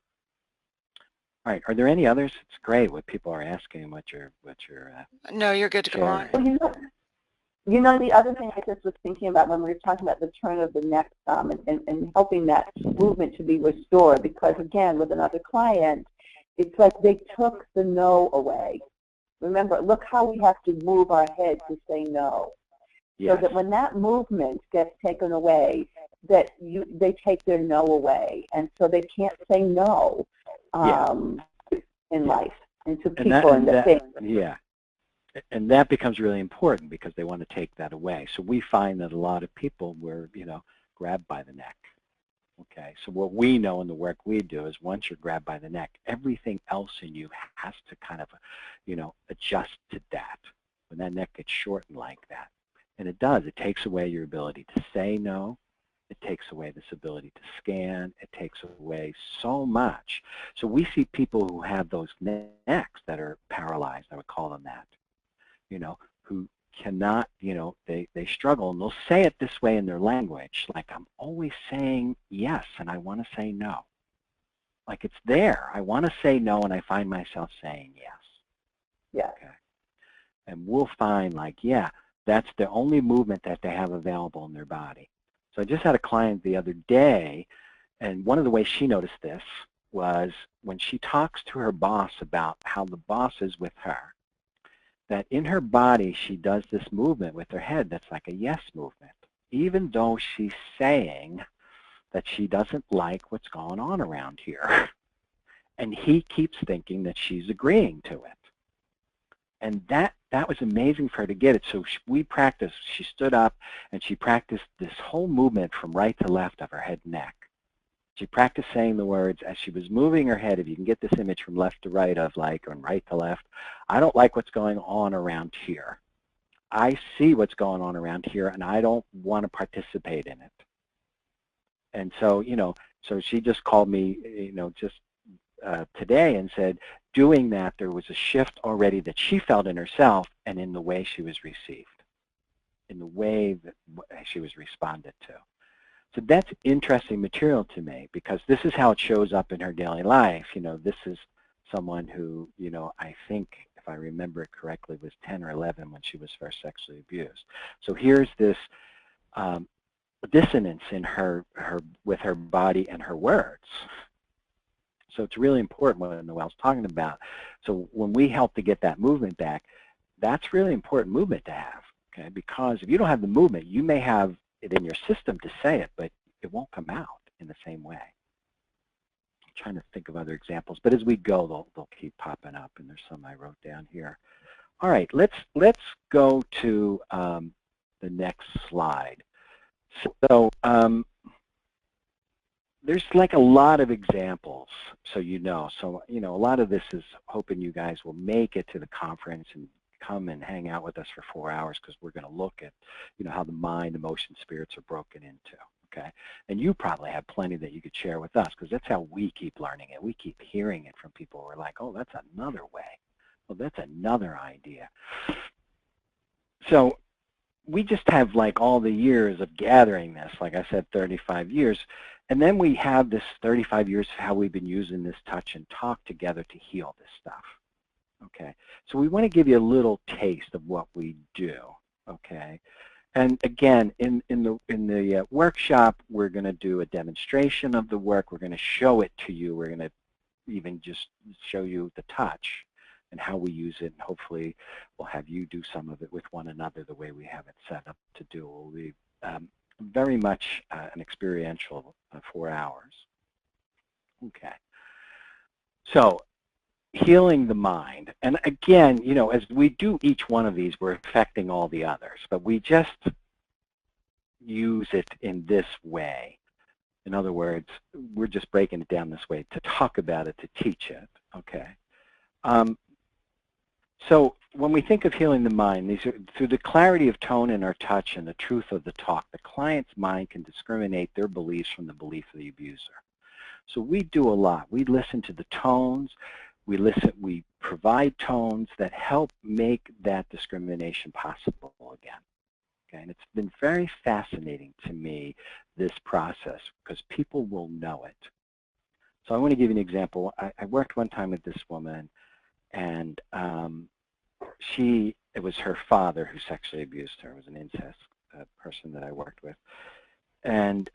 All right, are there any others? It's great what people are asking, what you're
No, you're good to go on.
Well, you know, the other thing I just was thinking about when we were talking about the turn of the neck and helping that movement to be restored, because again, with another client, it's like they took the no away. Remember, look how we have to move our head to say no.
Yes.
So that when that movement gets taken away, that they take their no away, and so they can't say no in life and to people and the things.
Yeah. And that becomes really important because they want to take that away. So we find that a lot of people were, you know, grabbed by the neck. Okay, so what we know in the work we do is once you're grabbed by the neck, everything else in you has to kind of, you know, adjust to that. When that neck gets shortened like that. And it does. It takes away your ability to say no. It takes away this ability to scan. It takes away so much. So we see people who have those necks that are paralyzed, I would call them that, you know, who cannot, you know, they struggle, and they'll say it this way in their language, like, I'm always saying yes, and I want to say no. Like, it's there. I want to say no, and I find myself saying yes.
Yeah.
Okay. And we'll find, like, yeah, that's the only movement that they have available in their body. So I just had a client the other day, and one of the ways she noticed this was when she talks to her boss about how the boss is with her, that in her body she does this movement with her head that's like a yes movement, even though she's saying that she doesn't like what's going on around here. And he keeps thinking that she's agreeing to it. And that was amazing for her to get it. So we practiced. She stood up and she practiced this whole movement from right to left of her head and neck. She practiced saying the words as she was moving her head. If you can get this image from left to right of like, or right to left, I don't like what's going on around here. I see what's going on around here and I don't want to participate in it. And so, you know, so she just called me, you know, just today and said, doing that, there was a shift already that she felt in herself and in the way she was received, in the way that she was responded to. So that's interesting material to me because this is how it shows up in her daily life. You know, this is someone who, you know, I think, if I remember it correctly, was 10 or 11 when she was first sexually abused. So here's this dissonance in her with her body and her words. So it's really important what Noelle's talking about. So when we help to get that movement back, that's really important movement to have. okay? Because if you don't have the movement, you may have it in your system to say it, but it won't come out in the same way. I'm trying to think of other examples, but as we go, they'll keep popping up, and there's some I wrote down here. All right, let's go to the next slide. So there's like a lot of examples, so you know. So, you know, a lot of this is hoping you guys will make it to the conference and come and hang out with us for 4 hours, because we're going to look at, you know, how the mind, emotion, spirits are broken into, okay? And you probably have plenty that you could share with us, because that's how we keep learning it. We keep hearing it from people. We're like, oh, that's another way. Well, that's another idea. So we just have like all the years of gathering this, like I said, 35 years. And then we have this 35 years of how we've been using this touch and talk together to heal this stuff. Okay, so we want to give you a little taste of what we do. Okay, and again, in the workshop, we're going to do a demonstration of the work. We're going to show it to you. We're going to even just show you the touch and how we use it, and hopefully we'll have you do some of it with one another the way we have it set up to do. It will be very much an experiential 4 hours. Okay, so healing the mind. And again, you know, as we do each one of these, we're affecting all the others, but we just use it in this way. In other words, we're just breaking it down this way to talk about it, to teach it, okay? So when we think of healing the mind, these are through the clarity of tone in our touch and the truth of the talk, the client's mind can discriminate their beliefs from the belief of the abuser. So we do a lot. We listen to the tones. We provide tones that help make that discrimination possible again. Okay, and it's been very fascinating to me, this process, because people will know it. So I want to give you an example. I worked one time with this woman, and it was her father who sexually abused her. It was an incest person that I worked with. And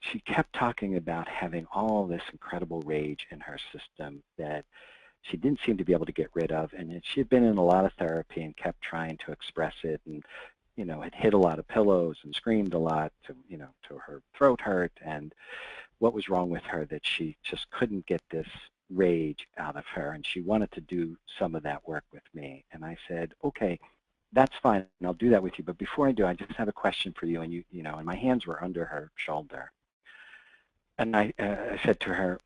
she kept talking about having all this incredible rage in her system that she didn't seem to be able to get rid of. And she had been in a lot of therapy and kept trying to express it, and, you know, had hit a lot of pillows and screamed a lot to, you know, to her throat hurt. And what was wrong with her that she just couldn't get this rage out of her, and she wanted to do some of that work with me. And I said, okay, that's fine, and I'll do that with you. But before I do, I just have a question for you. And you know, and my hands were under her shoulder. And I said to her,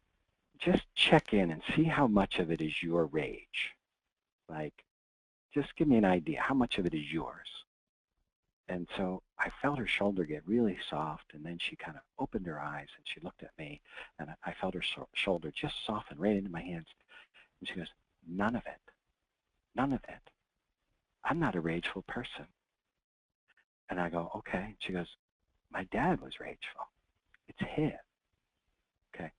just check in and see how much of it is your rage. Like, just give me an idea. How much of it is yours? And so I felt her shoulder get really soft, and then she kind of opened her eyes, and she looked at me, and I felt her shoulder just soften right into my hands. And she goes, none of it. None of it. I'm not a rageful person. And I go, okay. She goes, my dad was rageful. It's his. Okay.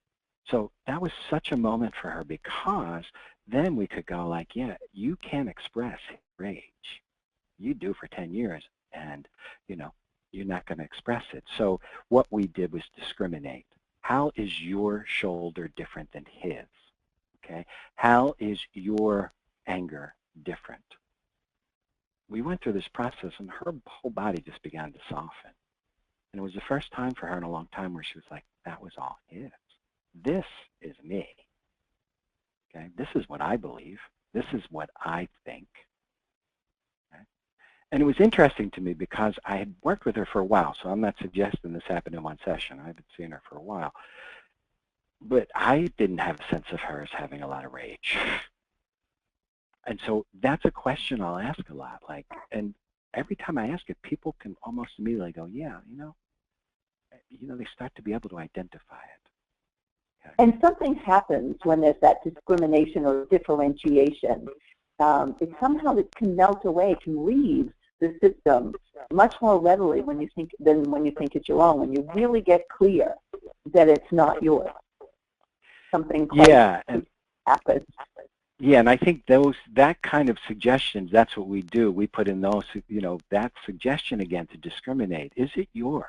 So that was such a moment for her, because then we could go like, yeah, you can express rage. You do for 10 years, and, you know, you're not going to express it. So what we did was discriminate. How is your shoulder different than his? Okay. How is your anger different? We went through this process, and her whole body just began to soften. And it was the first time for her in a long time where she was like, that was all his. This is me. Okay? This is what I believe. This is what I think. Okay? And it was interesting to me because I had worked with her for a while, so I'm not suggesting this happened in one session. I've been seeing her for a while. But I didn't have a sense of her as having a lot of rage. And so that's a question I'll ask a lot. Like, and every time I ask it, people can almost immediately go, yeah, you know, they start to be able to identify it. Okay.
And something happens when there's that discrimination or differentiation. It somehow it can melt away, can leave the system much more readily when you think than when you think it's your own. When you really get clear that it's not yours, something quite happens.
Yeah, and I think that kind of suggestions, that's what we do. We put in those, you know, that suggestion again to discriminate. Is it yours?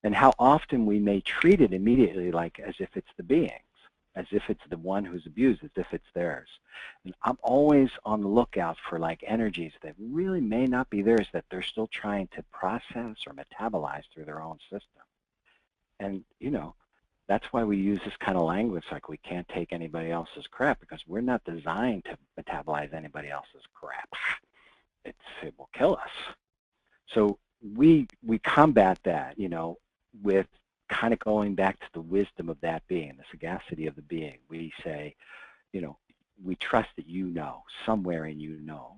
And how often we may treat it immediately like as if it's the being's. as if it's the one who's abused, as if it's theirs. And I'm always on the lookout for like energies that really may not be theirs, that they're still trying to process or metabolize through their own system. And, you know, that's why we use this kind of language, like we can't take anybody else's crap, because we're not designed to metabolize anybody else's crap. It will kill us. So we combat that, you know, with kind of going back to the wisdom of that being, the sagacity of the being. We say, you know, we trust that you know, somewhere in you knows.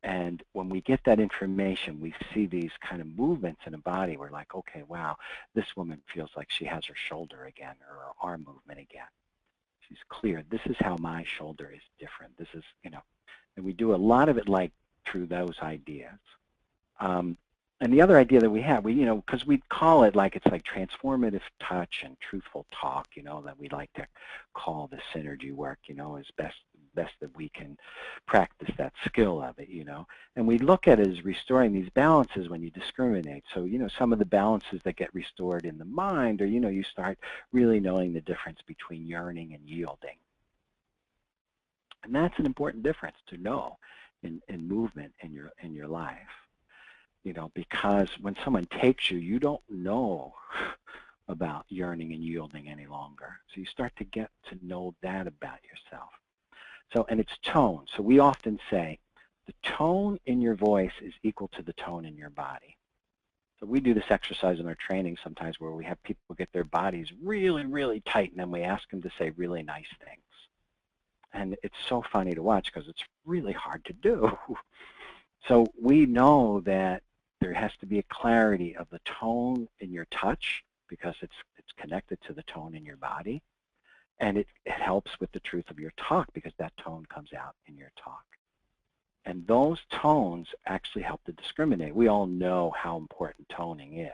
And when we get that information, we see these kind of movements in a body. We're like, okay, wow, this woman feels like she has her shoulder again, or her arm movement again. She's clear. This is how my shoulder is different. This is, you know, and we do a lot of it like through those ideas. And the other idea that we have, you know, because we call it like, it's like transformative touch and truthful talk, you know, that we like to call the synergy work, you know, as best that we can practice that skill of it, you know. And we look at it as restoring these balances when you discriminate. So, you know, some of the balances that get restored in the mind, or, you know, you start really knowing the difference between yearning and yielding. And that's an important difference to know in movement in your life. You know, because when someone takes you, you don't know about yearning and yielding any longer. So you start to get to know that about yourself. So, and it's tone. So we often say the tone in your voice is equal to the tone in your body. So we do this exercise in our training sometimes where we have people get their bodies really, really tight, and then we ask them to say really nice things. And it's so funny to watch because it's really hard to do. So we know that there has to be a clarity of the tone in your touch, because it's connected to the tone in your body. And it helps with the truth of your talk, because that tone comes out in your talk. And those tones actually help to discriminate. We all know how important toning is.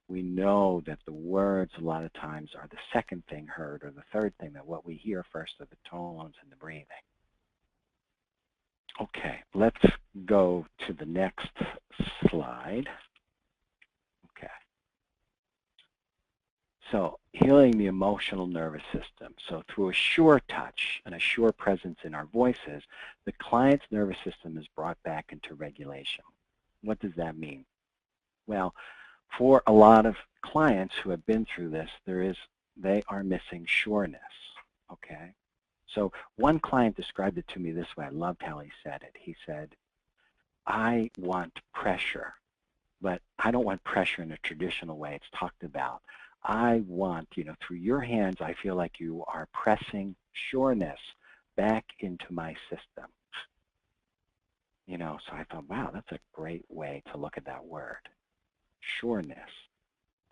We know that the words a lot of times are the second thing heard, or the third thing, that what we hear first are the tones and the breathing. Okay, let's go to the next slide. Okay. So healing the emotional nervous system. So through a sure touch and a sure presence in our voices, the client's nervous system is brought back into regulation. What does that mean? Well, for a lot of clients who have been through this, they are missing sureness, okay? So one client described it to me this way. I loved how he said it. He said, I want pressure, but I don't want pressure in a traditional way it's talked about. I want, you know, through your hands, I feel like you are pressing sureness back into my system. You know, so I thought, wow, that's a great way to look at that word, sureness,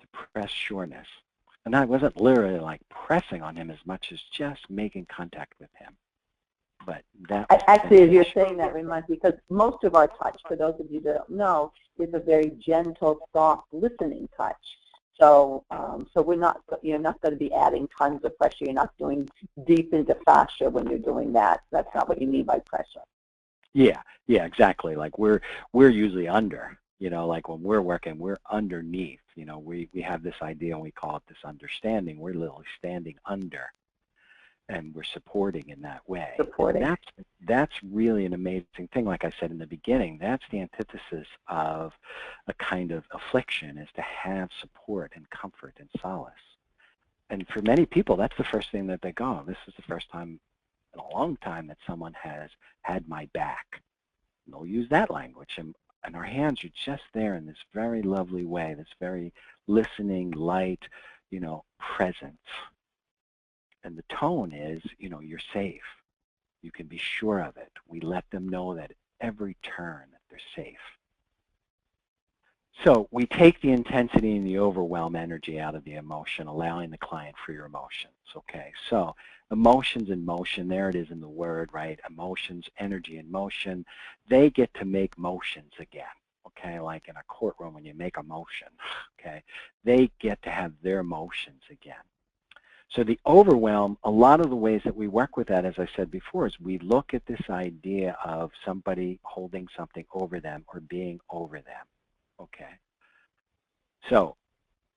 to press sureness. And I wasn't literally like pressing on him as much as just making contact with him. But that
actually, as you're saying that, reminds me, because most of our touch, for those of you that don't know, is a very gentle, soft, listening touch. So, you're not going to be adding tons of pressure. You're not doing deep into fascia when you're doing that. That's not what you mean by pressure.
Yeah, exactly. Like we're usually under. You know, like when we're working, we're underneath. You know, we have this idea and we call it this understanding. We're literally standing under, and we're supporting in that way.
Supporting.
That's really an amazing thing. Like I said in the beginning, that's the antithesis of a kind of affliction, is to have support and comfort and solace. And for many people, that's the first thing that they go, this is the first time in a long time that someone has had my back. And they'll use that language. And our hands are just there in this very lovely way, this very listening, light, you know, presence. And the tone is, you know, you're safe. You can be sure of it. We let them know that at every turn that they're safe. So we take the intensity and the overwhelm energy out of the emotion, allowing the client freer emotions. Okay, so emotions in motion, there it is in the word, right? Emotions, energy in motion, they get to make motions again. Okay, like in a courtroom when you make a motion, okay, they get to have their motions again. So the overwhelm, a lot of the ways that we work with that, as I said before, is we look at this idea of somebody holding something over them or being over them. Okay. So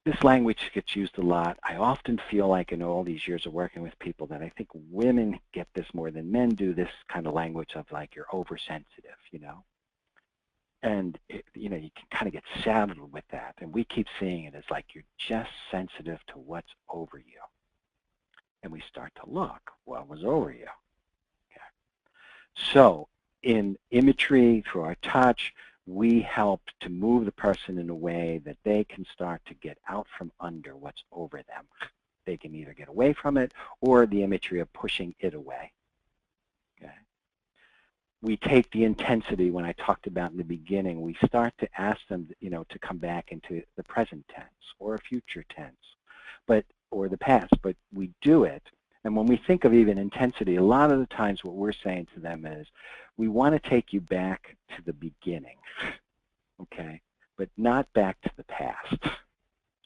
this language gets used a lot. I often feel like in all these years of working with people that I think women get this more than men do, this kind of language of like you're oversensitive, you know. And, you know, you can kind of get saddled with that. And we keep seeing it as like you're just sensitive to what's over you. And we start to look, what was over you? Okay. So in imagery, through our touch, we help to move the person in a way that they can start to get out from under what's over them. They can either get away from it or the imagery of pushing it away. Okay. We take the intensity when I talked about in the beginning, we start to ask them, you know, to come back into the present tense or a future tense, or the past, but we do it. And when we think of even intensity, a lot of the times what we're saying to them is, we want to take you back to the beginning, okay, but not back to the past.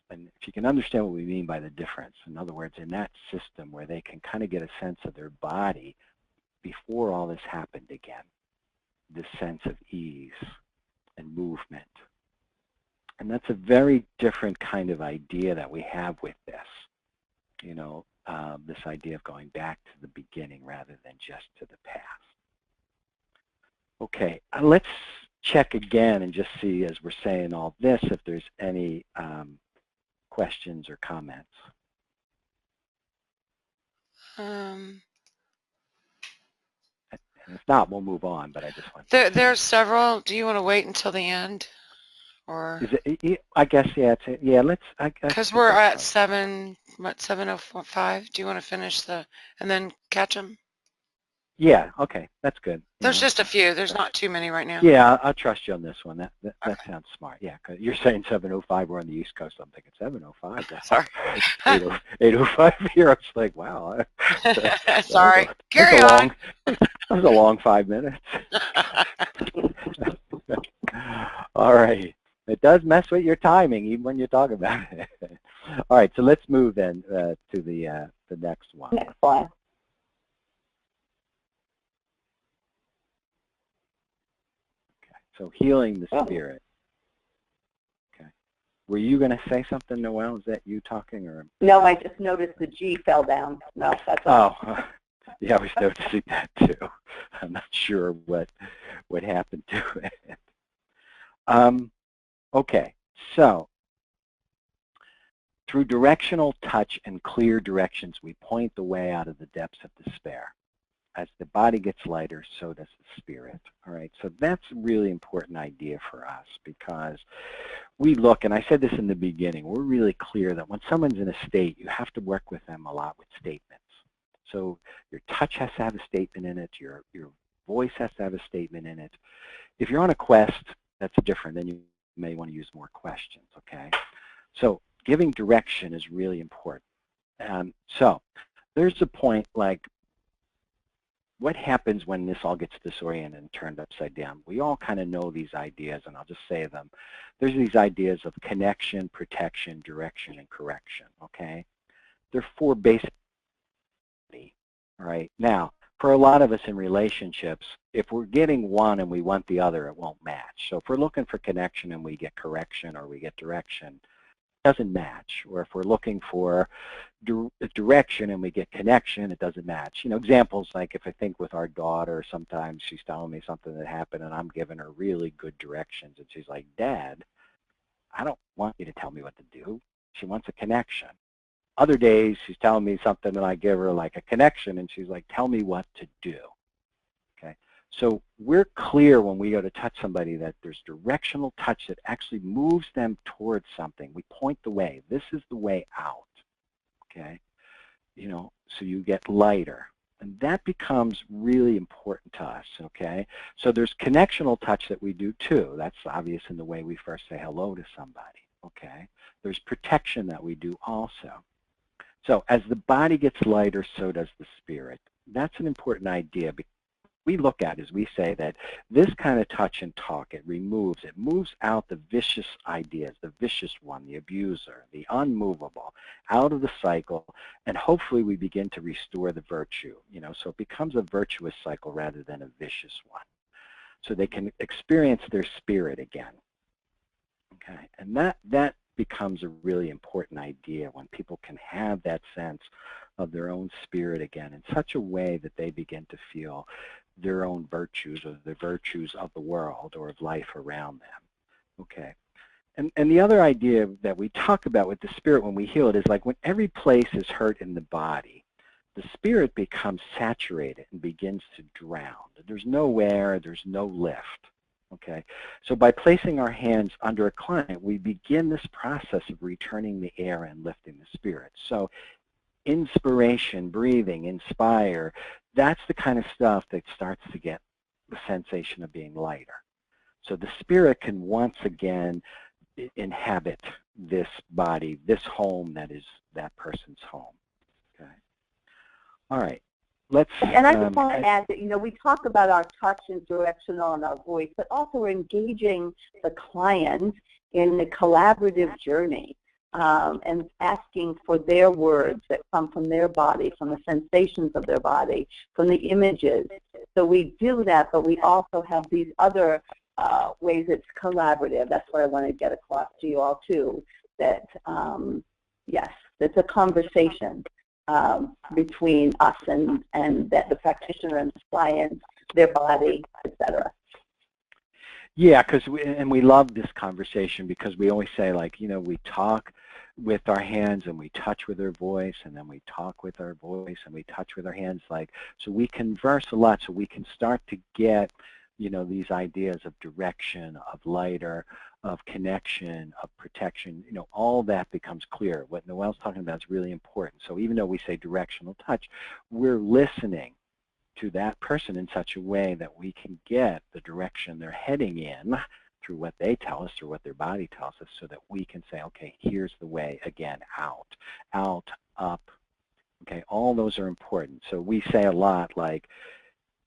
And if you can understand what we mean by the difference, in other words, in that system where they can kind of get a sense of their body before all this happened again, this sense of ease and movement. And that's a very different kind of idea that we have with this, you know, this idea of going back to the beginning rather than just to the past. Okay, let's check again and just see, as we're saying all this, if there's any questions or comments. And if not, we'll move on, but I just want to
There's several. Do you want to wait until the end? Or
is it, I guess, yeah, yeah, let's, I guess.
Because we're at 7:05. Do you want to finish and then catch them?
Yeah, okay, that's good.
There's just a few. There's not too many right now.
Yeah, I'll trust you on this one. That
Okay.
sounds smart. Yeah, because you're saying 7:05. We're on the East Coast. I'm thinking 7:05.
Sorry.
8:05 here. I was like, wow.
Sorry.
Carry on. That was a long 5 minutes. All right. It does mess with your timing even when you talk about it. All right, so let's move then to the next one.
Next slide.
So healing the spirit. Okay. Were you going to say something, Noelle? Is that you talking, or?
No, I just noticed the G fell down. No, that's all.
Oh, yeah, I was noticing that too. I'm not sure what happened to it. Okay, so through directional touch and clear directions, we point the way out of the depths of despair. As the body gets lighter, so does the spirit. All right, so that's a really important idea for us, because we look, and I said this in the beginning, we're really clear that when someone's in a state, you have to work with them a lot with statements. So your touch has to have a statement in it, your voice has to have a statement in it. If you're on a quest, that's different, then you may want to use more questions, okay? So giving direction is really important. So there's a point like, what happens when this all gets disoriented and turned upside down? We all kind of know these ideas, and I'll just say them. There's these ideas of connection, protection, direction, and correction, okay? They're four basic, all right? Now, for a lot of us in relationships, if we're getting one and we want the other, it won't match. So if we're looking for connection and we get correction or we get direction, it doesn't match. Or if we're looking for direction and we get connection, it doesn't match. You know, examples like if I think with our daughter, sometimes she's telling me something that happened and I'm giving her really good directions and she's like, Dad, I don't want you to tell me what to do. She wants a connection. Other days she's telling me something and I give her like a connection and she's like, tell me what to do. Okay, so we're clear when we go to touch somebody that there's directional touch that actually moves them towards something. We point the way. This is the way out. Okay, you know, so you get lighter. And that becomes really important to us, okay? So there's connectional touch that we do too. That's obvious in the way we first say hello to somebody, okay? There's protection that we do also. So as the body gets lighter, so does the spirit. That's an important idea. We look at is we say that this kind of touch and talk, it moves out the vicious ideas, the vicious one, the abuser, the unmovable, out of the cycle, and hopefully we begin to restore the virtue, you know, so it becomes a virtuous cycle rather than a vicious one. So they can experience their spirit again. Okay, and that becomes a really important idea, when people can have that sense of their own spirit again in such a way that they begin to feel their own virtues or the virtues of the world or of life around them. Okay. And the other idea that we talk about with the spirit when we heal it is like when every place is hurt in the body, the spirit becomes saturated and begins to drown. There's no air, there's no lift. Okay, so by placing our hands under a client, we begin this process of returning the air and lifting the spirit. So inspiration, breathing, inspire, that's the kind of stuff that starts to get the sensation of being lighter. So the spirit can once again inhabit this body, this home that is that person's home. Okay. All right.
And I just want to add that, you know, we talk about our touch and directional and our voice, but also we're engaging the client in the collaborative journey and asking for their words that come from their body, from the sensations of their body, from the images. So we do that, but we also have these other ways it's collaborative. That's what I want to get across to you all too, that yes, it's a conversation between us and the practitioner and the client, their body, etc.
Yeah, and we love this conversation because we always say, like, you know, we talk with our hands and we touch with our voice, and then we talk with our voice and we touch with our hands, like, so we converse a lot, so we can start to get, you know, these ideas of direction, of lighter, of connection, of protection, you know, all that becomes clear. What Noelle's talking about is really important. So even though we say directional touch, we're listening to that person in such a way that we can get the direction they're heading in through what they tell us, through what their body tells us, so that we can say, okay, here's the way, again, out, up, okay, all those are important. So we say a lot like,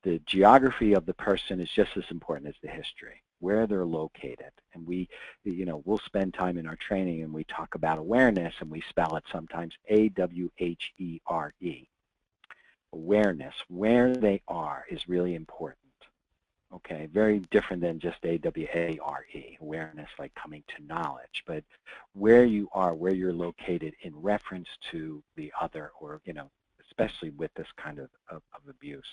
the geography of the person is just as important as the history, where they're located. And we, you know, we'll spend time in our training and we talk about awareness, and we spell it sometimes A-W-H-E-R-E. Awareness, where they are, is really important. Okay, very different than just A-W-A-R-E, awareness like coming to knowledge, but where you are, where you're located in reference to the other, or, you know, especially with this kind of abuse.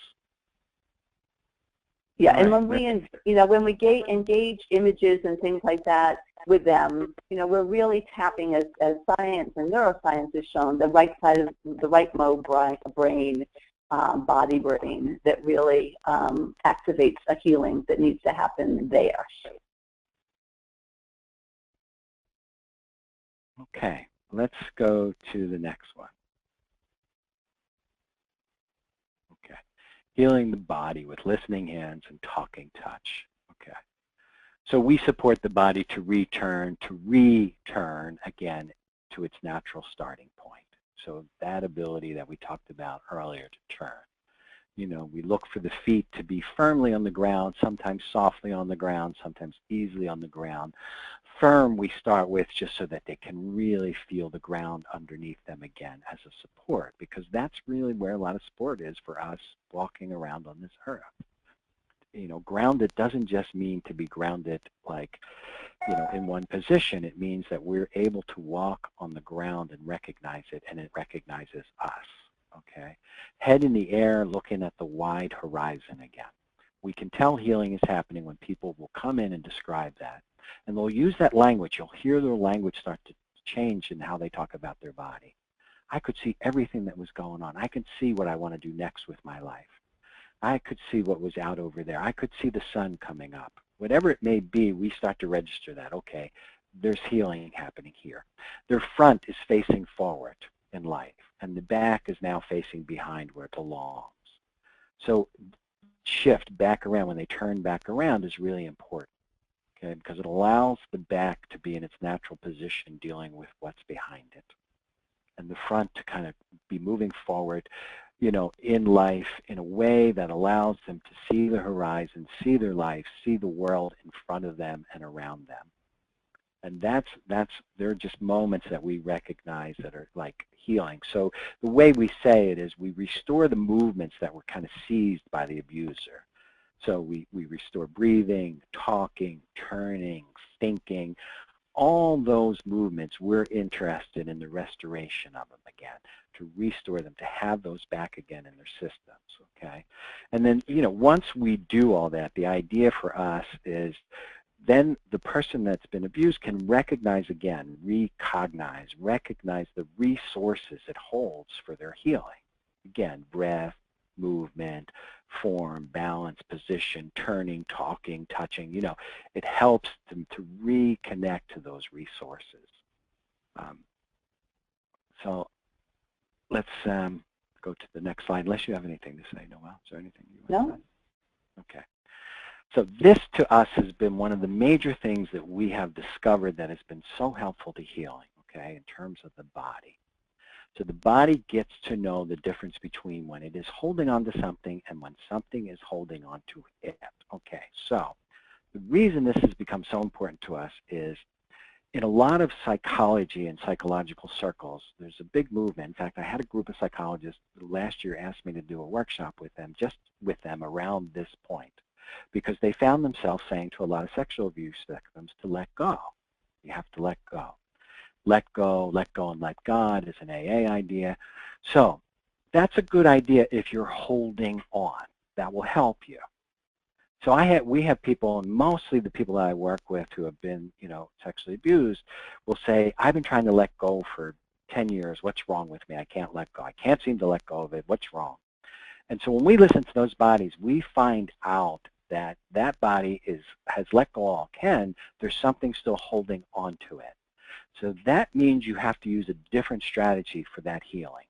Yeah, and when we, you know, when we engage images and things like that with them, you know, we're really tapping, as science and neuroscience has shown, the right side of the right mode brain, body brain, that really activates a healing that needs to happen there.
Okay, let's go to the next one. Okay, healing the body with listening hands and talking touch. Okay, so we support the body to return again to its natural starting point. So that ability that we talked about earlier to turn. You know, we look for the feet to be firmly on the ground, sometimes softly on the ground, sometimes easily on the ground. Firm we start with just so that they can really feel the ground underneath them again as a support, because that's really where a lot of support is for us walking around on this earth. You know, grounded doesn't just mean to be grounded like, you know, in one position. It means that we're able to walk on the ground and recognize it, and it recognizes us. Okay, head in the air, looking at the wide horizon again. We can tell healing is happening when people will come in and describe that. And they'll use that language. You'll hear their language start to change in how they talk about their body. I could see everything that was going on. I could see what I want to do next with my life. I could see what was out over there. I could see the sun coming up. Whatever it may be, we start to register that, okay, there's healing happening here. Their front is facing forward in life, and the back is now facing behind where it belongs. So shift back around, when they turn back around, is really important, okay, because it allows the back to be in its natural position dealing with what's behind it, and the front to kind of be moving forward, you know, in life in a way that allows them to see the horizon, see their life, see the world in front of them and around them. And they're just moments that we recognize that are like healing. So the way we say it is we restore the movements that were kind of seized by the abuser. So we restore breathing, talking, turning, thinking, all those movements, we're interested in the restoration of them again, to restore them, to have those back again in their systems, okay? And then, once we do all that, the idea for us is then the person that's been abused can recognize again, recognize the resources it holds for their healing. Again, breath, movement, form, balance, position, turning, talking, touching, it helps them to reconnect to those resources. So let's go to the next slide, unless you have anything to say, Noelle. Is there anything you want to say? Okay. So this to us has been one of the major things that we have discovered that has been so helpful to healing, okay, in terms of the body. So the body gets to know the difference between when it is holding on to something and when something is holding on to it. Okay, so the reason this has become so important to us is in a lot of psychology and psychological circles, there's a big movement. In fact, I had a group of psychologists last year asked me to do a workshop with them, just with them around this point, because they found themselves saying to a lot of sexual abuse victims to let go. You have to let go. Let go, and let God is an AA idea. So that's a good idea if you're holding on. That will help you. So we have people, and mostly the people that I work with who have been, sexually abused, will say, I've been trying to let go for 10 years. What's wrong with me? I can't let go. I can't seem to let go of it. What's wrong? And so when we listen to those bodies, we find out that that body has let go all it can. There's something still holding on to it. So that means you have to use a different strategy for that healing.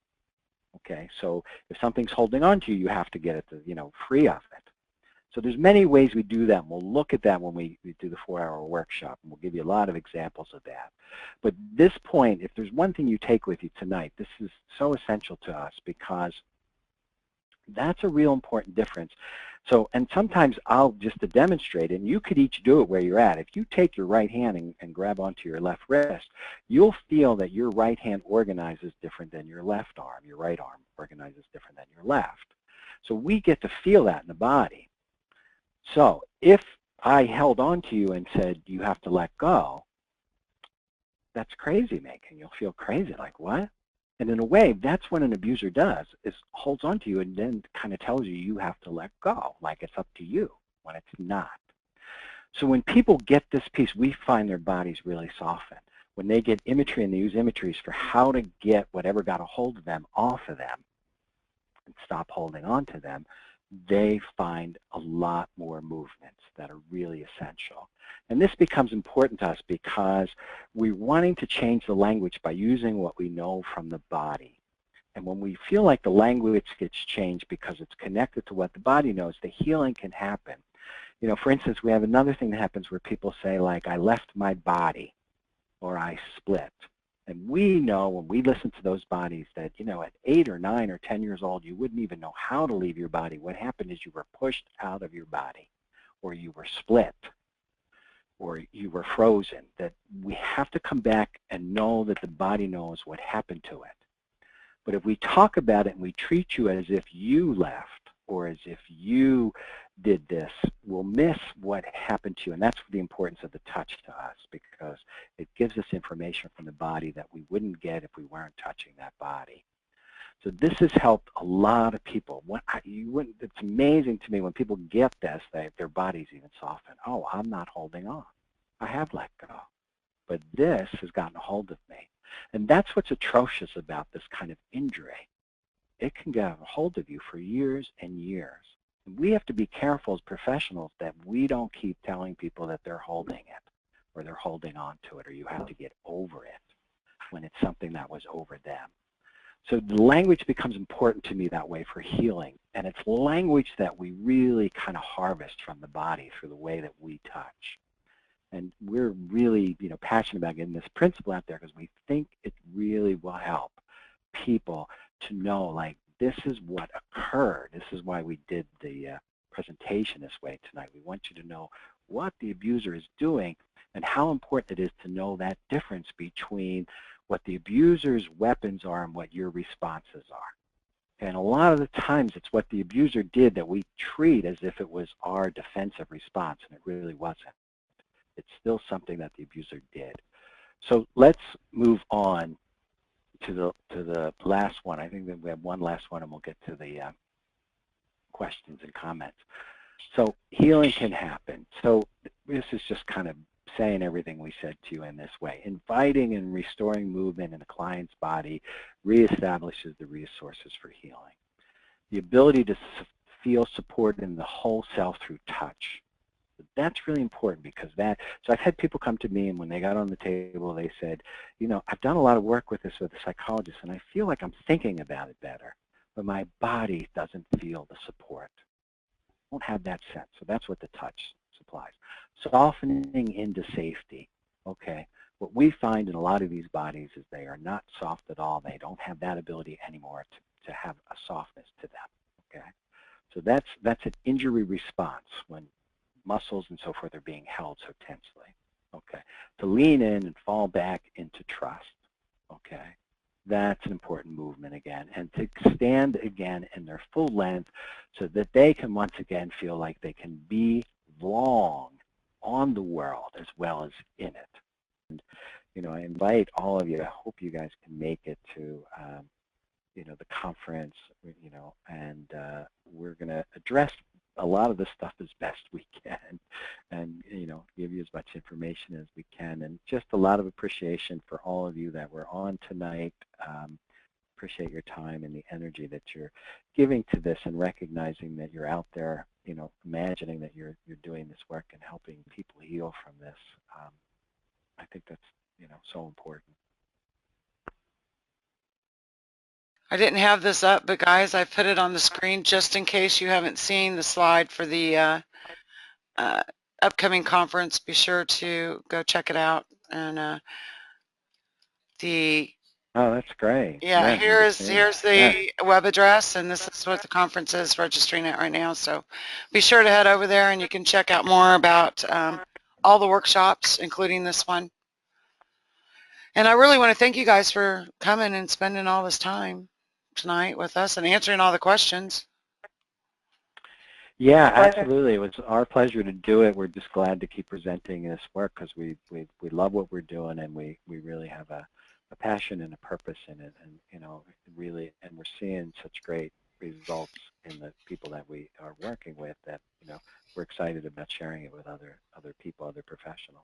Okay, so if something's holding on to you, you have to get it to, free of it. So there's many ways we do that, and we'll look at that when we do the 4-hour workshop, and we'll give you a lot of examples of that. But this point, if there's one thing you take with you tonight, this is so essential to us because that's a real important difference. So, and sometimes I'll just to demonstrate, and you could each do it where you're at. If you take your right hand and grab onto your left wrist, you'll feel that your right hand organizes different than your left arm. Your right arm organizes different than your left. So we get to feel that in the body. So if I held on to you and said, you have to let go, that's crazy making. You'll feel crazy, like what? And in a way, that's what an abuser does, is holds on to you and then kind of tells you have to let go, like it's up to you, when it's not. So when people get this piece, we find their bodies really soften. When they get imagery and they use imageries for how to get whatever got a hold of them off of them and stop holding on to them, they find a lot more movements that are really essential. And this becomes important to us because we're wanting to change the language by using what we know from the body. And when we feel like the language gets changed because it's connected to what the body knows, the healing can happen. For instance, we have another thing that happens where people say, like, I left my body or I split. And we know when we listen to those bodies that, at 8 or 9 or 10 years old, you wouldn't even know how to leave your body. What happened is you were pushed out of your body, or you were split, or you were frozen. That we have to come back and know that the body knows what happened to it. But if we talk about it and we treat you as if you left, or as if you did this, we'll miss what happened to you. And that's the importance of the touch to us, because it gives us information from the body that we wouldn't get if we weren't touching that body. So this has helped a lot of people. It's amazing to me when people get this, their bodies even soften. Oh, I'm not holding on. I have let go. But this has gotten a hold of me. And that's what's atrocious about this kind of injury. It can get a hold of you for years and years. And we have to be careful as professionals that we don't keep telling people that they're holding it, or they're holding on to it, or you have to get over it when it's something that was over them. So the language becomes important to me that way for healing. And it's language that we really kind of harvest from the body through the way that we touch. And we're really, passionate about getting this principle out there because we think it really will help people to know, like, this is what occurred. This is why we did the presentation this way tonight. We want you to know what the abuser is doing and how important it is to know that difference between what the abuser's weapons are and what your responses are. And a lot of the times it's what the abuser did that we treat as if it was our defensive response, and it really wasn't. It's still something that the abuser did. So let's move on to the last one. I think that we have one last one, and we'll get to the questions and comments. So healing can happen. So this is just kind of saying everything we said to you in this way. Inviting and restoring movement in a client's body reestablishes the resources for healing. The ability to feel support in the whole self through touch. That's really important because so I've had people come to me, and when they got on the table, they said, you know, I've done a lot of work with this with a psychologist, and I feel like I'm thinking about it better, but my body doesn't feel the support. I don't have that sense, so that's what the touch supplies. Softening into safety, okay. What we find in a lot of these bodies is they are not soft at all. They don't have that ability anymore to have a softness to them, okay. So that's an injury response when muscles and so forth are being held so tensely, okay. To lean in and fall back into trust, okay. That's an important movement again. And to stand again in their full length so that they can once again feel like they can belong on the world as well as in it. And, you know, I invite all of you, I hope you guys can make it to you know, the conference, you know, and we're going to address a lot of this stuff as best we can and, you know, give you as much information as we can. And just a lot of appreciation for all of you that were on tonight. Appreciate your time and the energy that you're giving to this and recognizing that you're out there, you know, imagining that you're doing this work and helping people heal from this. I think that's, you know, so important.
I didn't have this up, but guys, I put it on the screen just in case you haven't seen the slide for the upcoming conference. Be sure to go check it out. And
Oh, that's great.
Yeah,
Yeah,
here's the
yeah.
web address, and this is what the conference is registering at right now. So be sure to head over there, and you can check out more about all the workshops, including this one. And I really want to thank you guys for coming and spending all this time tonight with us and answering all the questions.
Yeah, absolutely. It was our pleasure to do it. We're just glad to keep presenting this work because we love what we're doing, and we really have a passion and a purpose in it, and, you know, really, and we're seeing such great results in the people that we are working with that, you know, we're excited about sharing it with other people, other professionals.